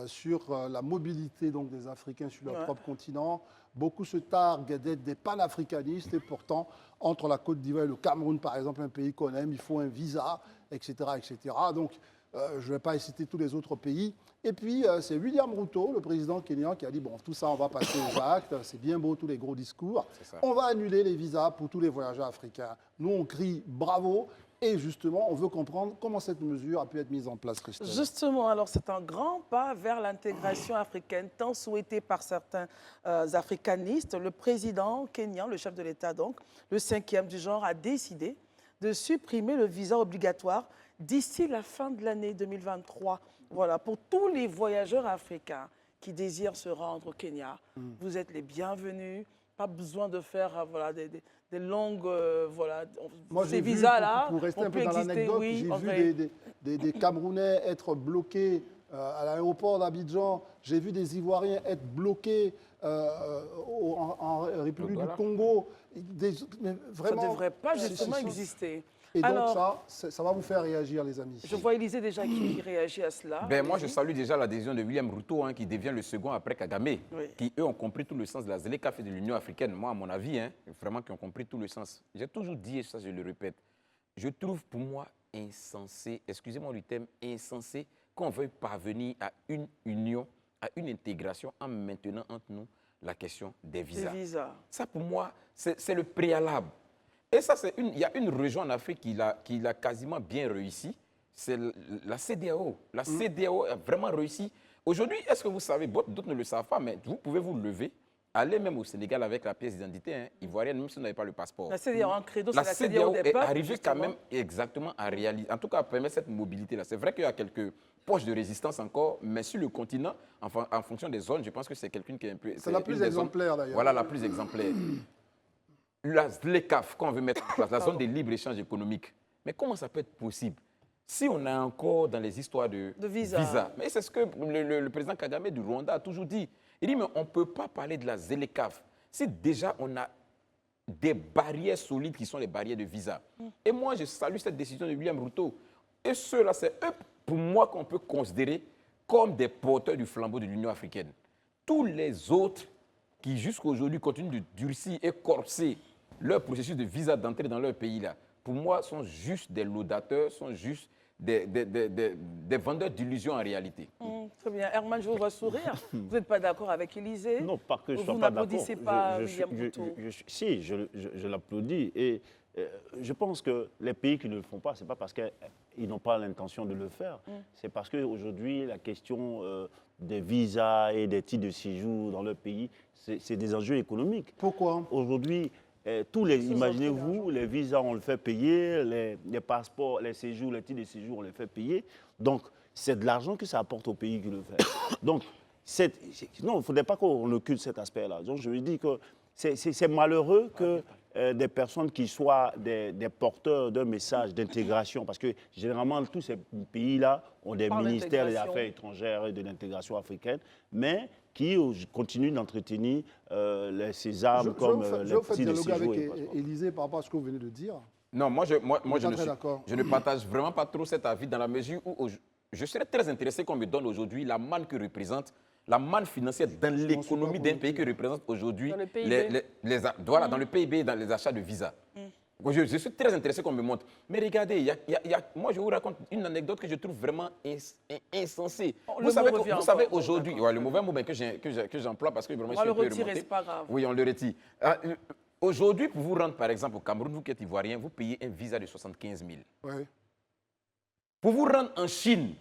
Speaker 1: sur la mobilité donc, des Africains sur leur propre continent. Beaucoup se targuent d'être des panafricanistes et pourtant, entre la Côte d'Ivoire et le Cameroun, par exemple, un pays qu'on aime, il faut un visa, etc. etc. Donc, je ne vais pas citer tous les autres pays. Et puis, c'est William Ruto, le président kényan, qui a dit, bon, tout ça, on va passer aux actes, c'est bien beau tous les gros discours. On va annuler les visas pour tous les voyageurs africains. Nous, on crie bravo. Et justement, on veut comprendre comment cette mesure a pu être mise en place, Christelle.
Speaker 2: Justement, alors c'est un grand pas vers l'intégration africaine, tant souhaité par certains africanistes. Le président kényan, le chef de l'État donc, le 5e du genre, a décidé de supprimer le visa obligatoire d'ici la fin de l'année 2023. Voilà, pour tous les voyageurs africains qui désirent se rendre au Kenya, vous êtes les bienvenus. Pas besoin de faire voilà, des longues voilà,
Speaker 1: Moi,
Speaker 2: ces visas-là.
Speaker 1: Pour rester
Speaker 2: on
Speaker 1: un peu
Speaker 2: peut
Speaker 1: dans
Speaker 2: exister,
Speaker 1: l'anecdote,
Speaker 2: oui,
Speaker 1: j'ai
Speaker 2: en
Speaker 1: vu
Speaker 2: vrai.
Speaker 1: des Camerounais être bloqués à l'aéroport d'Abidjan. J'ai vu des Ivoiriens être bloqués en République du Congo. Mais vraiment,
Speaker 2: ça ne devrait pas justement exister.
Speaker 1: Et donc
Speaker 2: alors,
Speaker 1: ça va vous faire réagir, les amis.
Speaker 2: Je vois Élisée déjà qui réagit à cela.
Speaker 5: Ben, moi, je salue déjà l'adhésion de William Ruto, hein, qui devient le second après Kagame,
Speaker 2: Oui.
Speaker 5: qui, eux, ont compris tout le sens de la ZLECAf et de l'Union africaine. Moi, à mon avis, hein, vraiment, qui ont compris tout le sens. J'ai toujours dit, et ça, je le répète, je trouve pour moi insensé, excusez-moi du terme, insensé, qu'on veuille parvenir à une union, à une intégration en maintenant entre nous la question des visas.
Speaker 2: Des visas.
Speaker 5: Ça, pour moi, c'est le préalable. Et ça, il y a une région en Afrique qui l'a quasiment bien réussi, c'est la CEDEAO. La CEDEAO a vraiment réussi. Aujourd'hui, est-ce que vous savez, d'autres ne le savent pas, mais vous pouvez vous lever, aller même au Sénégal avec la pièce d'identité ivoirienne, même si vous n'avez pas le passeport.
Speaker 2: La CEDEAO en credo, c'est
Speaker 5: La
Speaker 2: la CEDEAO
Speaker 5: CEDEAO
Speaker 2: des
Speaker 5: est
Speaker 2: peuples,
Speaker 5: arrivée quand
Speaker 2: justement.
Speaker 5: même exactement à réaliser, en tout cas à permettre cette mobilité-là. C'est vrai qu'il y a quelques poches de résistance encore, mais sur le continent, en fonction des zones, je pense que c'est quelqu'un qui est un peu...
Speaker 1: C'est la plus exemplaire d'ailleurs.
Speaker 5: Voilà, la plus exemplaire. La ZLECAf, quand on veut mettre en place, la zone de libre-échange économique, mais comment ça peut être possible si on est encore dans les histoires de
Speaker 2: visa.
Speaker 5: Mais c'est ce que le président Kagame du Rwanda a toujours dit. Il dit, mais on ne peut pas parler de la ZLECAf si déjà on a des barrières solides qui sont les barrières de visa. Et moi, je salue cette décision de William Ruto. Et ceux-là, c'est eux, pour moi, qu'on peut considérer comme des porteurs du flambeau de l'Union africaine. Tous les autres qui, jusqu'à aujourd'hui, continuent de durcir et corser leur processus de visa d'entrée dans leur pays-là, pour moi, sont juste des laudateurs, sont juste des vendeurs d'illusions en réalité.
Speaker 2: Très bien. Herman, je vous vois sourire. Vous n'êtes pas d'accord avec Élysée?
Speaker 3: Non, pas que je ne sois
Speaker 2: Vous
Speaker 3: pas d'accord.
Speaker 2: n'applaudissez pas William Ruto?
Speaker 3: Si, je l'applaudis. Et je pense que les pays qui ne le font pas, ce n'est pas parce qu'ils n'ont pas l'intention de le faire. C'est parce qu'aujourd'hui, la question des visas et des titres de séjour dans leur pays, c'est des enjeux économiques.
Speaker 1: Pourquoi?
Speaker 3: Aujourd'hui, imaginez-vous, les visas, on le fait payer, les passeports, les séjours, les titres de séjour, on les fait payer. Donc, c'est de l'argent que ça apporte au pays qui le fait. Donc, non, il ne faudrait pas qu'on occulte cet aspect-là. Donc, je lui dis que c'est malheureux que des personnes qui soient des porteurs d'un message d'intégration, parce que généralement, tous ces pays-là ont des ministères des Affaires étrangères et de l'intégration africaine, mais qui continuent d'entretenir les sésames comme les petits de séjour.
Speaker 1: Je vais avec Élysée par rapport à ce que vous venez de dire.
Speaker 5: Non, moi, je ne partage vraiment pas trop cet avis dans la mesure où je serais très intéressé qu'on me donne aujourd'hui la manne que représente, la manne financière dans l'économie d'un pays que représente aujourd'hui
Speaker 4: dans le PIB.
Speaker 5: Dans le PIB, dans les achats de visas. Je suis très intéressé qu'on me montre. Mais regardez, moi je vous raconte une anecdote que je trouve vraiment insensée. Vous savez aujourd'hui, le mauvais mot que j'emploie parce que vraiment je suis un peu remonté.
Speaker 2: C'est pas grave.
Speaker 5: Oui, on le retire. Aujourd'hui, pour vous rendre par exemple au Cameroun, vous qui êtes ivoirien, vous payez un visa de 75 000.
Speaker 1: Oui.
Speaker 5: Pour vous rendre en Chine,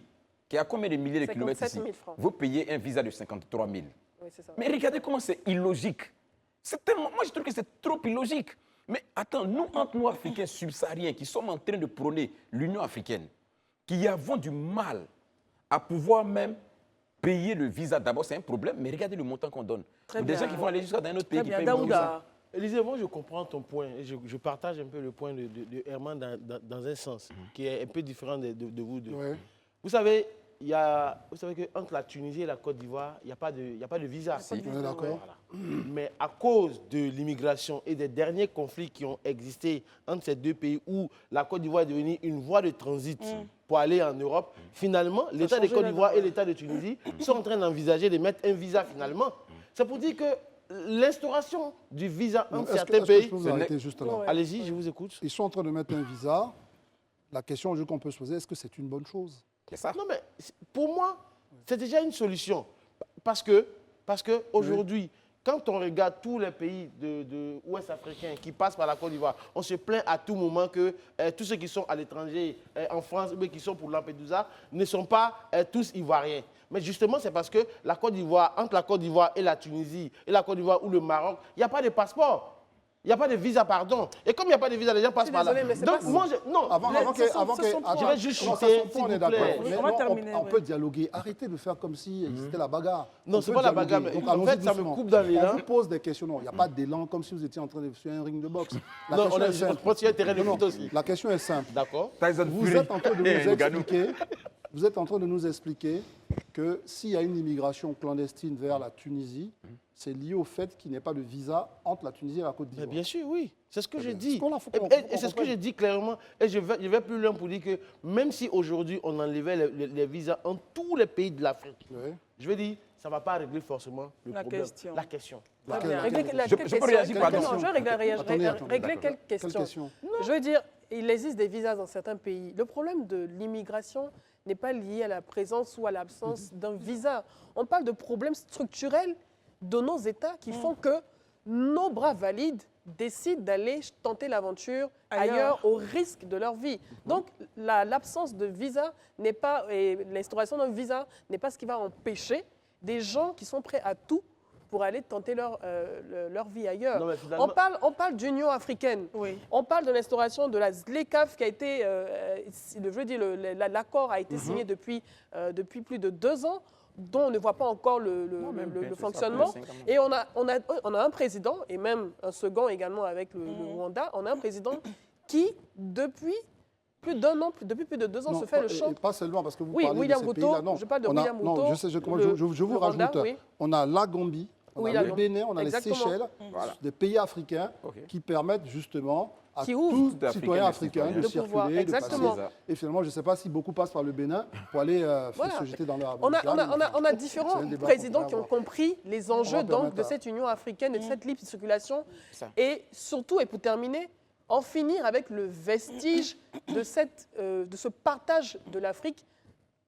Speaker 5: qui a combien de milliers de kilomètres ici,
Speaker 4: 000 francs.
Speaker 5: vous payez un visa de 53 000.
Speaker 4: Oui, c'est ça.
Speaker 5: Mais regardez comment c'est illogique. Moi, je trouve que c'est trop illogique. Mais attends, nous, entre nous, Africains subsahariens, qui sommes en train de prôner l'Union africaine, qui avons du mal à pouvoir même payer le visa, d'abord, c'est un problème, mais regardez le montant qu'on donne. Des gens qui vont aller jusqu'à un autre pays qui payent le visa.
Speaker 6: Élysée, moi je comprends ton point et je partage un peu le point de Herman dans un sens qui est un peu différent de vous deux.
Speaker 1: Ouais.
Speaker 6: Vous savez, vous savez qu'entre la Tunisie et la Côte d'Ivoire, il n'y a pas de visa.
Speaker 1: On est d'accord.
Speaker 6: Mais à cause de l'immigration et des derniers conflits qui ont existé entre ces deux pays où la Côte d'Ivoire est devenue une voie de transit pour aller en Europe, finalement, l'État de Côte d'Ivoire et l'État de Tunisie sont en train d'envisager de mettre un visa finalement. C'est pour dire que l'instauration du visa entre certains pays...
Speaker 1: Je peux vous arrêter juste là.
Speaker 6: Allez-y, je vous écoute.
Speaker 1: Ils sont en train de mettre un visa. La question qu'on peut se poser, est-ce que c'est une bonne chose?
Speaker 5: C'est ça.
Speaker 6: Non, mais pour moi, c'est déjà une solution. Parce que aujourd'hui, quand on regarde tous les pays de ouest africains qui passent par la Côte d'Ivoire, on se plaint à tout moment que tous ceux qui sont à l'étranger, en France, mais qui sont pour Lampedusa, ne sont pas tous ivoiriens. Mais justement, c'est parce que la Côte d'Ivoire, entre la Côte d'Ivoire et la Tunisie, et la Côte d'Ivoire ou le Maroc, il n'y a pas de passeport. Il n'y a pas de visa, pardon. Et comme il n'y a pas de visa, les gens passent par là. Donc, moi, non.
Speaker 1: Je vais juste chuter, on est d'accord. On peut dialoguer. Arrêtez de faire comme si c'était la bagarre.
Speaker 6: Non, ce n'est pas la bagarre. En fait, ça me coupe dans l'élan.
Speaker 1: On vous pose des questions. Non, il n'y a pas d'élan comme si vous étiez en train de faire un ring de boxe.
Speaker 6: Non, on est un terrain de foot aussi.
Speaker 1: La question est simple.
Speaker 6: D'accord.
Speaker 1: Vous êtes en train de nous expliquer. Vous êtes en train de nous expliquer que s'il y a une immigration clandestine vers la Tunisie, c'est lié au fait qu'il n'y ait pas de visa entre la Tunisie et la Côte d'Ivoire.
Speaker 6: Bien sûr, oui. C'est ce que j'ai dit.
Speaker 1: Et
Speaker 6: c'est ce que j'ai dit clairement. Et je vais plus loin pour dire que même si aujourd'hui on enlevait les visas en tous les pays de l'Afrique, je vais dire, ça ne va pas régler forcément le problème. La question.
Speaker 5: Je peux réagir, pardon.
Speaker 4: Non, je vais régler quelques questions. Je veux dire, il existe des visas dans certains pays. Le problème de l'immigration n'est pas lié à la présence ou à l'absence d'un visa. On parle de problèmes structurels de nos États qui font que nos bras valides décident d'aller tenter l'aventure ailleurs au risque de leur vie. Donc, l'absence de visa n'est pas, et l'instauration d'un visa n'est pas ce qui va empêcher des gens qui sont prêts à tout pour aller tenter leur vie ailleurs.
Speaker 6: Non, mais finalement-
Speaker 4: On parle d'Union africaine.
Speaker 2: Oui.
Speaker 4: On parle de l'instauration de la ZLECAf qui a été, l'accord a été signé depuis plus de 2 ans, dont on ne voit pas encore le fonctionnement. Et on a un président, et même un second également avec le Rwanda, on a un président qui, depuis plus d'un an, depuis plus de 2 ans,
Speaker 1: Non,
Speaker 4: se fait le
Speaker 1: et
Speaker 4: champ.
Speaker 1: pas seulement parce que vous
Speaker 4: Oui,
Speaker 1: parlez
Speaker 4: William
Speaker 1: de ces
Speaker 4: Ruto,
Speaker 1: pays-là. Non,
Speaker 4: je parle de
Speaker 1: on a-
Speaker 4: William
Speaker 1: non,
Speaker 4: Ruto,
Speaker 1: je sais, je vous
Speaker 4: le Rwanda,
Speaker 1: rajoute.
Speaker 4: oui.
Speaker 1: On a la Gambie, on
Speaker 4: Oui,
Speaker 1: a
Speaker 4: la
Speaker 1: le
Speaker 4: Gambie.
Speaker 1: Bénin, on a
Speaker 4: Exactement.
Speaker 1: les Seychelles, des pays africains qui permettent justement à
Speaker 4: Qui
Speaker 1: tout
Speaker 4: ouvrent.
Speaker 1: citoyen africain de
Speaker 4: pouvoir,
Speaker 1: circuler, de
Speaker 4: exactement.
Speaker 1: passer. Et finalement, je ne sais pas si beaucoup passent par le Bénin pour aller
Speaker 4: Voilà.
Speaker 1: se jeter dans leur
Speaker 4: On a différents
Speaker 1: C'est un débat
Speaker 4: présidents
Speaker 1: qu'on
Speaker 4: qui ont
Speaker 1: pourrait
Speaker 4: compris les
Speaker 1: On
Speaker 4: enjeux
Speaker 1: va
Speaker 4: donc,
Speaker 1: permettre
Speaker 4: de
Speaker 1: à-
Speaker 4: cette Union africaine et de cette libre circulation.
Speaker 5: Ça.
Speaker 4: Et surtout, et pour terminer, en finir avec le vestige de ce partage de l'Afrique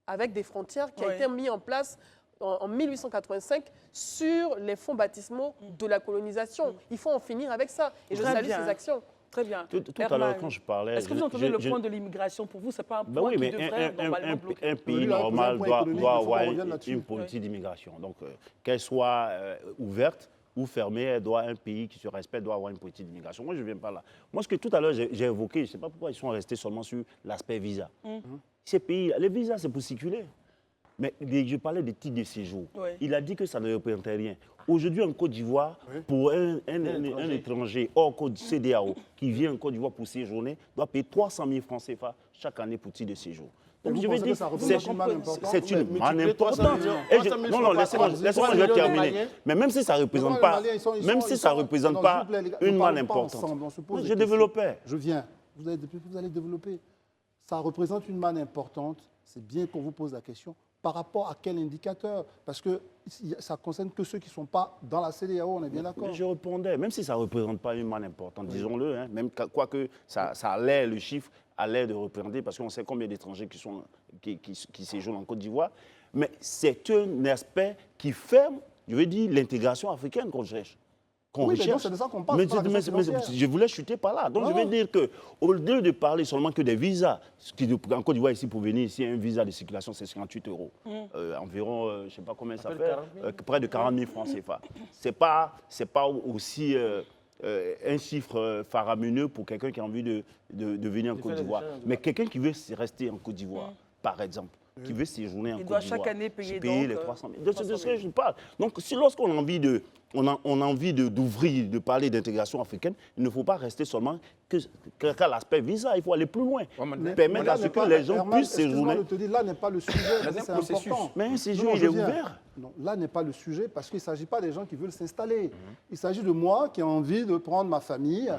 Speaker 4: avec des frontières qui a
Speaker 2: Oui.
Speaker 4: été mis en place en 1885 sur les fonds baptismaux de la colonisation. Il faut en finir avec ça. Et je
Speaker 2: Très
Speaker 4: salue
Speaker 2: bien.
Speaker 4: ces actions.
Speaker 2: Très bien.
Speaker 3: Tout à
Speaker 2: Herman,
Speaker 3: l'heure, quand je parlais...
Speaker 2: Est-ce que vous entendez le point de l'immigration? Pour vous, ce n'est pas un
Speaker 3: Ben
Speaker 2: point
Speaker 3: oui,
Speaker 2: qui
Speaker 3: mais
Speaker 2: devrait normalement bloquer.
Speaker 3: un
Speaker 1: Oui,
Speaker 3: pays
Speaker 1: là,
Speaker 3: normal
Speaker 1: vous avez un point
Speaker 3: doit
Speaker 1: économique, il faut
Speaker 3: avoir
Speaker 1: qu'on revienne là-dessus.
Speaker 3: une politique d'immigration. Donc, qu'elle soit ouverte ou fermée, un pays qui se respecte doit avoir une politique d'immigration. Moi, je ne viens pas là. Moi, ce que tout à l'heure j'ai évoqué, je ne sais pas pourquoi ils sont restés seulement sur l'aspect visa. Ces pays, les visas, c'est pour circuler. Mais je parlais des titres de séjour.
Speaker 2: Oui.
Speaker 3: Il a dit que ça ne représentait rien. Aujourd'hui, en Côte d'Ivoire, pour un étranger hors Côte CEDEAO qui vient en Côte d'Ivoire pour séjourner, doit payer 300 000 francs CFA chaque année pour titre de séjour.
Speaker 1: Et
Speaker 3: Donc,
Speaker 1: vous
Speaker 3: je veux
Speaker 1: pensez que
Speaker 3: dire,
Speaker 1: ça représente
Speaker 3: c'est
Speaker 1: une manne importante?
Speaker 3: c'est une
Speaker 6: Mais
Speaker 3: manne
Speaker 6: multiplier 300
Speaker 3: importante.
Speaker 6: millions,
Speaker 3: Et
Speaker 6: 300 000
Speaker 3: non,
Speaker 6: sont
Speaker 3: laissez-moi,
Speaker 6: pas-
Speaker 3: je vais
Speaker 6: 3 millions de
Speaker 3: terminer.
Speaker 6: Maliens.
Speaker 3: Mais même si ça ne représente
Speaker 1: Les
Speaker 3: pas,
Speaker 1: Maliens, ils sont-
Speaker 3: même si ça
Speaker 1: non,
Speaker 3: représente
Speaker 1: s'il
Speaker 3: pas
Speaker 1: vous plaît, les gars,
Speaker 3: une
Speaker 1: ne
Speaker 3: manne
Speaker 1: parlons pas
Speaker 3: importante,
Speaker 1: ensemble, on se pose des
Speaker 3: je
Speaker 1: questions.
Speaker 3: développais.
Speaker 1: Je viens. Vous allez développer. Ça représente une manne importante. C'est bien qu'on vous pose la question. Par rapport à quel indicateur? Parce que ça ne concerne que ceux qui ne sont pas dans la CEDEAO, on est bien d'accord.
Speaker 3: Mais je répondais, même si ça ne représente pas une manne importante, disons-le, hein, même quoique ça a l'air, le chiffre a l'air de représenter, parce qu'on sait combien d'étrangers qui séjournent en Côte d'Ivoire, mais c'est un aspect qui ferme, je veux dire, l'intégration africaine qu'on cherche.
Speaker 1: Oui, mais donc c'est de ça qu'on parle,
Speaker 3: Mais,
Speaker 1: c'est pas la question financière.
Speaker 3: je voulais chuter par là. Donc
Speaker 1: Non,
Speaker 3: je veux
Speaker 1: non.
Speaker 3: dire qu'au lieu de parler seulement que des visas, en Côte d'Ivoire, ici, pour venir ici, un visa de circulation, c'est 58 €. Environ, je ne sais pas combien ça fait, près de 40 000 francs CFA. Ce n'est pas aussi un chiffre faramineux pour quelqu'un qui a envie de venir en Côte d'Ivoire. Mais quelqu'un qui veut rester en Côte d'Ivoire, par exemple, qui veut séjourner en
Speaker 2: Il
Speaker 3: Côte
Speaker 2: doit
Speaker 3: d'Ivoire,
Speaker 2: chaque année payer
Speaker 3: les
Speaker 2: donc,
Speaker 3: 300 000. C'est de ce que je parle. Donc, lorsqu'on a envie d'ouvrir, de parler d'intégration africaine, il ne faut pas rester seulement qu'à l'aspect visa. Il faut aller plus loin. Permettre à ce que les gens puissent séjourner.
Speaker 1: Là n'est pas le sujet, c'est important.
Speaker 3: Mais un séjour,
Speaker 1: Non,
Speaker 3: il
Speaker 1: je
Speaker 3: est
Speaker 1: viens.
Speaker 3: ouvert.
Speaker 1: Non, là n'est pas le sujet parce qu'il ne s'agit pas des gens qui veulent s'installer. Il s'agit de moi qui ai envie de prendre ma famille,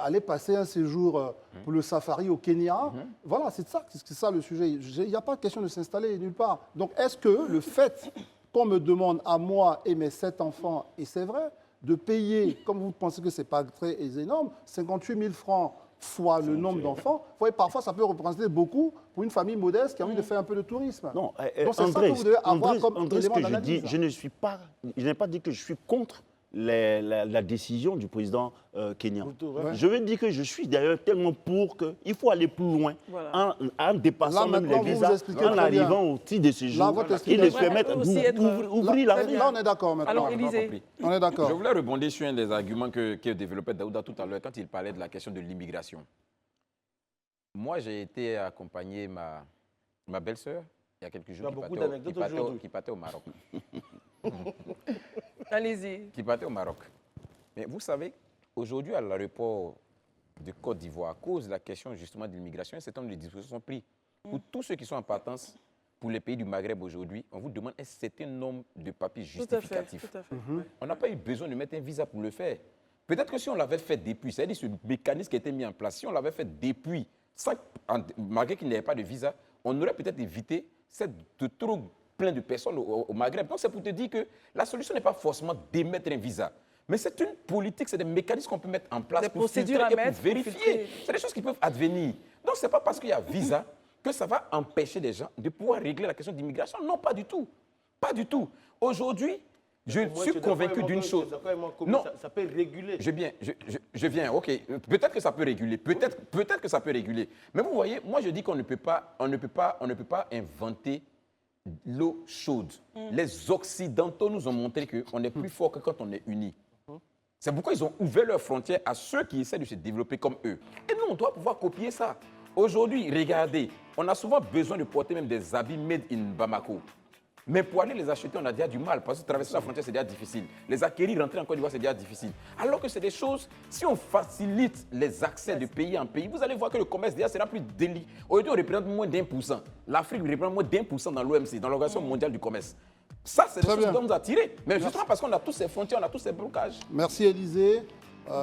Speaker 1: aller passer un séjour pour le safari au Kenya. Voilà, c'est ça le sujet. Il n'y a pas de question de s'installer nulle part. Donc est-ce que le fait qu'on me demande à moi et mes 7 enfants, et c'est vrai, de payer, comme vous pensez que ce n'est pas très énorme, 58 000 francs fois le nombre d'enfants, vous voyez, parfois ça peut représenter beaucoup pour une famille modeste qui a envie de faire un peu de tourisme.
Speaker 3: Non,
Speaker 1: Donc c'est ça que vous devez avoir comme
Speaker 3: André, ce
Speaker 1: élément
Speaker 3: que je
Speaker 1: d'analyse.
Speaker 3: dis, je n'ai pas dit que je suis contre la décision du président kenyan.
Speaker 1: ouais.
Speaker 3: Je veux dire que je suis d'ailleurs tellement pour qu'il faut aller plus loin
Speaker 2: Voilà.
Speaker 3: en dépassant
Speaker 1: Là,
Speaker 3: même
Speaker 1: maintenant,
Speaker 3: les
Speaker 1: vous
Speaker 3: visas,
Speaker 1: expliquez
Speaker 3: en
Speaker 1: très bien.
Speaker 3: arrivant au titre de séjour.
Speaker 1: Là, votre
Speaker 3: Il les
Speaker 1: explication-
Speaker 3: permettent
Speaker 2: Ouais, aussi être-
Speaker 3: d'ouvrir l'Afrique.
Speaker 1: Là, on est d'accord maintenant.
Speaker 2: Alors,
Speaker 5: J'ai pas
Speaker 2: Élisée.
Speaker 5: compris.
Speaker 1: On est
Speaker 5: Je
Speaker 1: d'accord.
Speaker 5: voulais rebondir sur un des arguments que développait Daouda tout à l'heure quand il parlait de la question de l'immigration. Moi, j'ai été accompagner ma belle-sœur il y a quelques jours
Speaker 6: Tu as beaucoup d'anecdotes aujourd'hui.
Speaker 5: qui partait au Maroc.
Speaker 2: Allez-y.
Speaker 5: Qui partait au Maroc. Mais vous savez, aujourd'hui, à l'aéroport de Côte d'Ivoire, à cause de la question justement de l'immigration, un certain nombre de dispositions sont prises. Pour tous ceux qui sont en partance pour les pays du Maghreb aujourd'hui, on vous demande un certain nombre de papiers
Speaker 2: Tout à fait.
Speaker 5: justificatifs.
Speaker 2: Tout à fait.
Speaker 5: On n'a pas eu besoin de mettre un visa pour le faire. Peut-être que si on l'avait fait depuis, c'est-à-dire ce mécanisme qui a été mis en place, si on l'avait fait depuis, malgré qu'il n'y avait pas de visa, on aurait peut-être évité de trop plein de personnes au Maghreb. Donc c'est pour te dire que la solution n'est pas forcément d'émettre un visa. Mais c'est une politique, c'est des mécanismes qu'on peut mettre en place
Speaker 2: Des
Speaker 5: pour
Speaker 2: procédures
Speaker 5: filtrer
Speaker 2: à
Speaker 5: et
Speaker 2: mettre
Speaker 5: pour
Speaker 2: pour
Speaker 5: vérifier.
Speaker 2: filtrer.
Speaker 5: C'est des choses qui peuvent advenir. Donc ce n'est pas parce qu'il y a visa que ça va empêcher des gens de pouvoir régler la question d'immigration. Non, pas du tout. Pas du tout. Aujourd'hui, je
Speaker 6: Moi,
Speaker 5: suis
Speaker 6: tu es
Speaker 5: convaincu
Speaker 6: d'accord
Speaker 5: d'une
Speaker 6: avec
Speaker 5: chose.
Speaker 6: moi, tu es d'accord avec moi, comment
Speaker 5: Non.
Speaker 6: ça peut réguler.
Speaker 5: Je viens, ok. Peut-être que ça peut réguler. Peut-être que ça peut réguler. Mais vous voyez, moi je dis qu'on ne peut pas inventer l'eau chaude. Les Occidentaux nous ont montré qu'on est plus fort que quand on est unis. C'est pourquoi ils ont ouvert leurs frontières à ceux qui essaient de se développer comme eux. Et nous, on doit pouvoir copier ça. Aujourd'hui, regardez, on a souvent besoin de porter même des habits made in Bamako. Mais pour aller les acheter, on a déjà du mal, parce que traverser la frontière, c'est déjà difficile. Les acquérir, rentrer en Côte d'Ivoire, c'est déjà difficile. Alors que c'est des choses, si on facilite les accès de pays en pays, vous allez voir que le commerce déjà sera plus délicat. Aujourd'hui, on représente moins d'1%. L'Afrique représente moins d'1% dans l'OMC, dans l'Organisation mondiale du commerce. Ça, c'est des choses qui doivent nous attirer. Mais justement parce qu'on a tous ces frontières, on a tous ces blocages.
Speaker 1: Merci Élisée,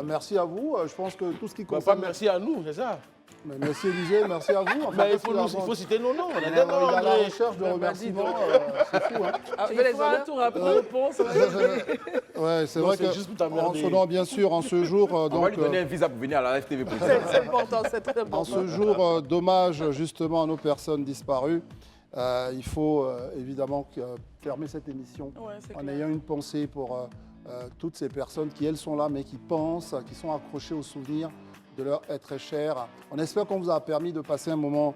Speaker 1: merci à vous. Je pense que tout ce qui
Speaker 6: Pas
Speaker 1: concerne...
Speaker 6: merci à nous, c'est ça.
Speaker 1: Mais merci Élisée, merci à vous. Enfin,
Speaker 6: Mais il
Speaker 1: parce
Speaker 6: faut
Speaker 1: que
Speaker 6: citer nos noms. On
Speaker 1: il
Speaker 6: a
Speaker 1: y
Speaker 6: des
Speaker 1: a
Speaker 6: noms,
Speaker 1: la
Speaker 6: André.
Speaker 1: recherche de remerciements, c'est fou. Hein.
Speaker 2: Il faut un tour après réponse.
Speaker 1: Ouais, c'est
Speaker 6: Non,
Speaker 1: vrai
Speaker 6: c'est juste pour t'emmerder.
Speaker 1: bien sûr, en ce jour,
Speaker 5: On va
Speaker 1: donc,
Speaker 5: lui donner un visa pour venir à la FTV.
Speaker 4: C'est important, c'est très important.
Speaker 1: en ce jour d'hommage justement à nos personnes disparues, il faut évidemment fermer cette émission
Speaker 2: Ouais, c'est
Speaker 1: en
Speaker 2: clair.
Speaker 1: ayant une pensée pour toutes ces personnes qui, elles, sont là, mais qui pensent, qui sont accrochées aux souvenirs de leur être cher. On espère qu'on vous a permis de passer un moment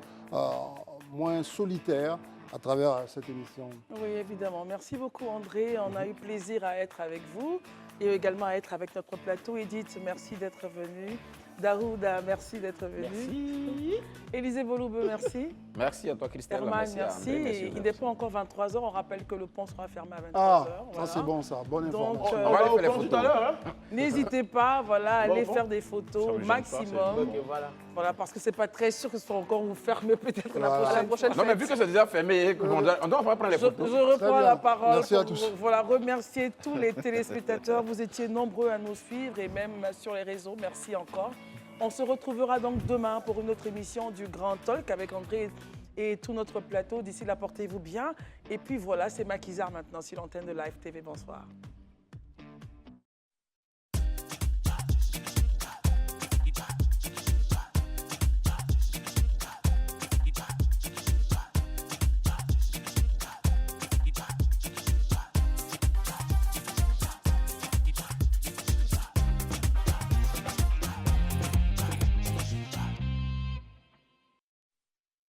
Speaker 1: moins solitaire à travers cette émission.
Speaker 2: Oui, évidemment. Merci beaucoup, André. On a eu plaisir à être avec vous et également à être avec notre plateau. Edith, merci d'être venue. Daouda, merci d'être venu.
Speaker 6: Merci.
Speaker 2: Élisée Boloube, merci.
Speaker 5: Merci à toi, Christelle.
Speaker 2: Herman,
Speaker 5: à
Speaker 2: merci.
Speaker 5: André,
Speaker 2: Et il n'est pas encore 23h. On rappelle que le pont sera fermé à 23h.
Speaker 1: Ah,
Speaker 2: voilà.
Speaker 1: ça c'est bon ça, bonne
Speaker 2: Donc,
Speaker 1: information.
Speaker 5: On va aller faire les
Speaker 6: Au plan
Speaker 5: photos.
Speaker 6: tout à l'heure. Hein.
Speaker 2: N'hésitez pas, voilà, allez
Speaker 6: Bon.
Speaker 2: faire des photos
Speaker 5: Ça me gêne
Speaker 2: maximum.
Speaker 6: Ok, voilà.
Speaker 2: Voilà, parce que c'est pas très sûr que ce soit encore fermé peut-être
Speaker 1: Voilà.
Speaker 2: la prochaine
Speaker 5: Non, mais vu que c'est déjà fermé, on doit pas prendre les
Speaker 2: Je
Speaker 5: photos.
Speaker 2: reprends
Speaker 1: Très bien.
Speaker 2: la parole
Speaker 1: Merci à
Speaker 2: pour
Speaker 1: tous.
Speaker 2: voilà, remercier tous les téléspectateurs. Vous étiez nombreux à nous suivre et même sur les réseaux. Merci encore. On se retrouvera donc demain pour une autre émission du Grand Talk avec André et tout notre plateau. D'ici là, portez-vous bien. Et puis voilà, c'est Maquisard maintenant sur l'antenne de Live TV. Bonsoir.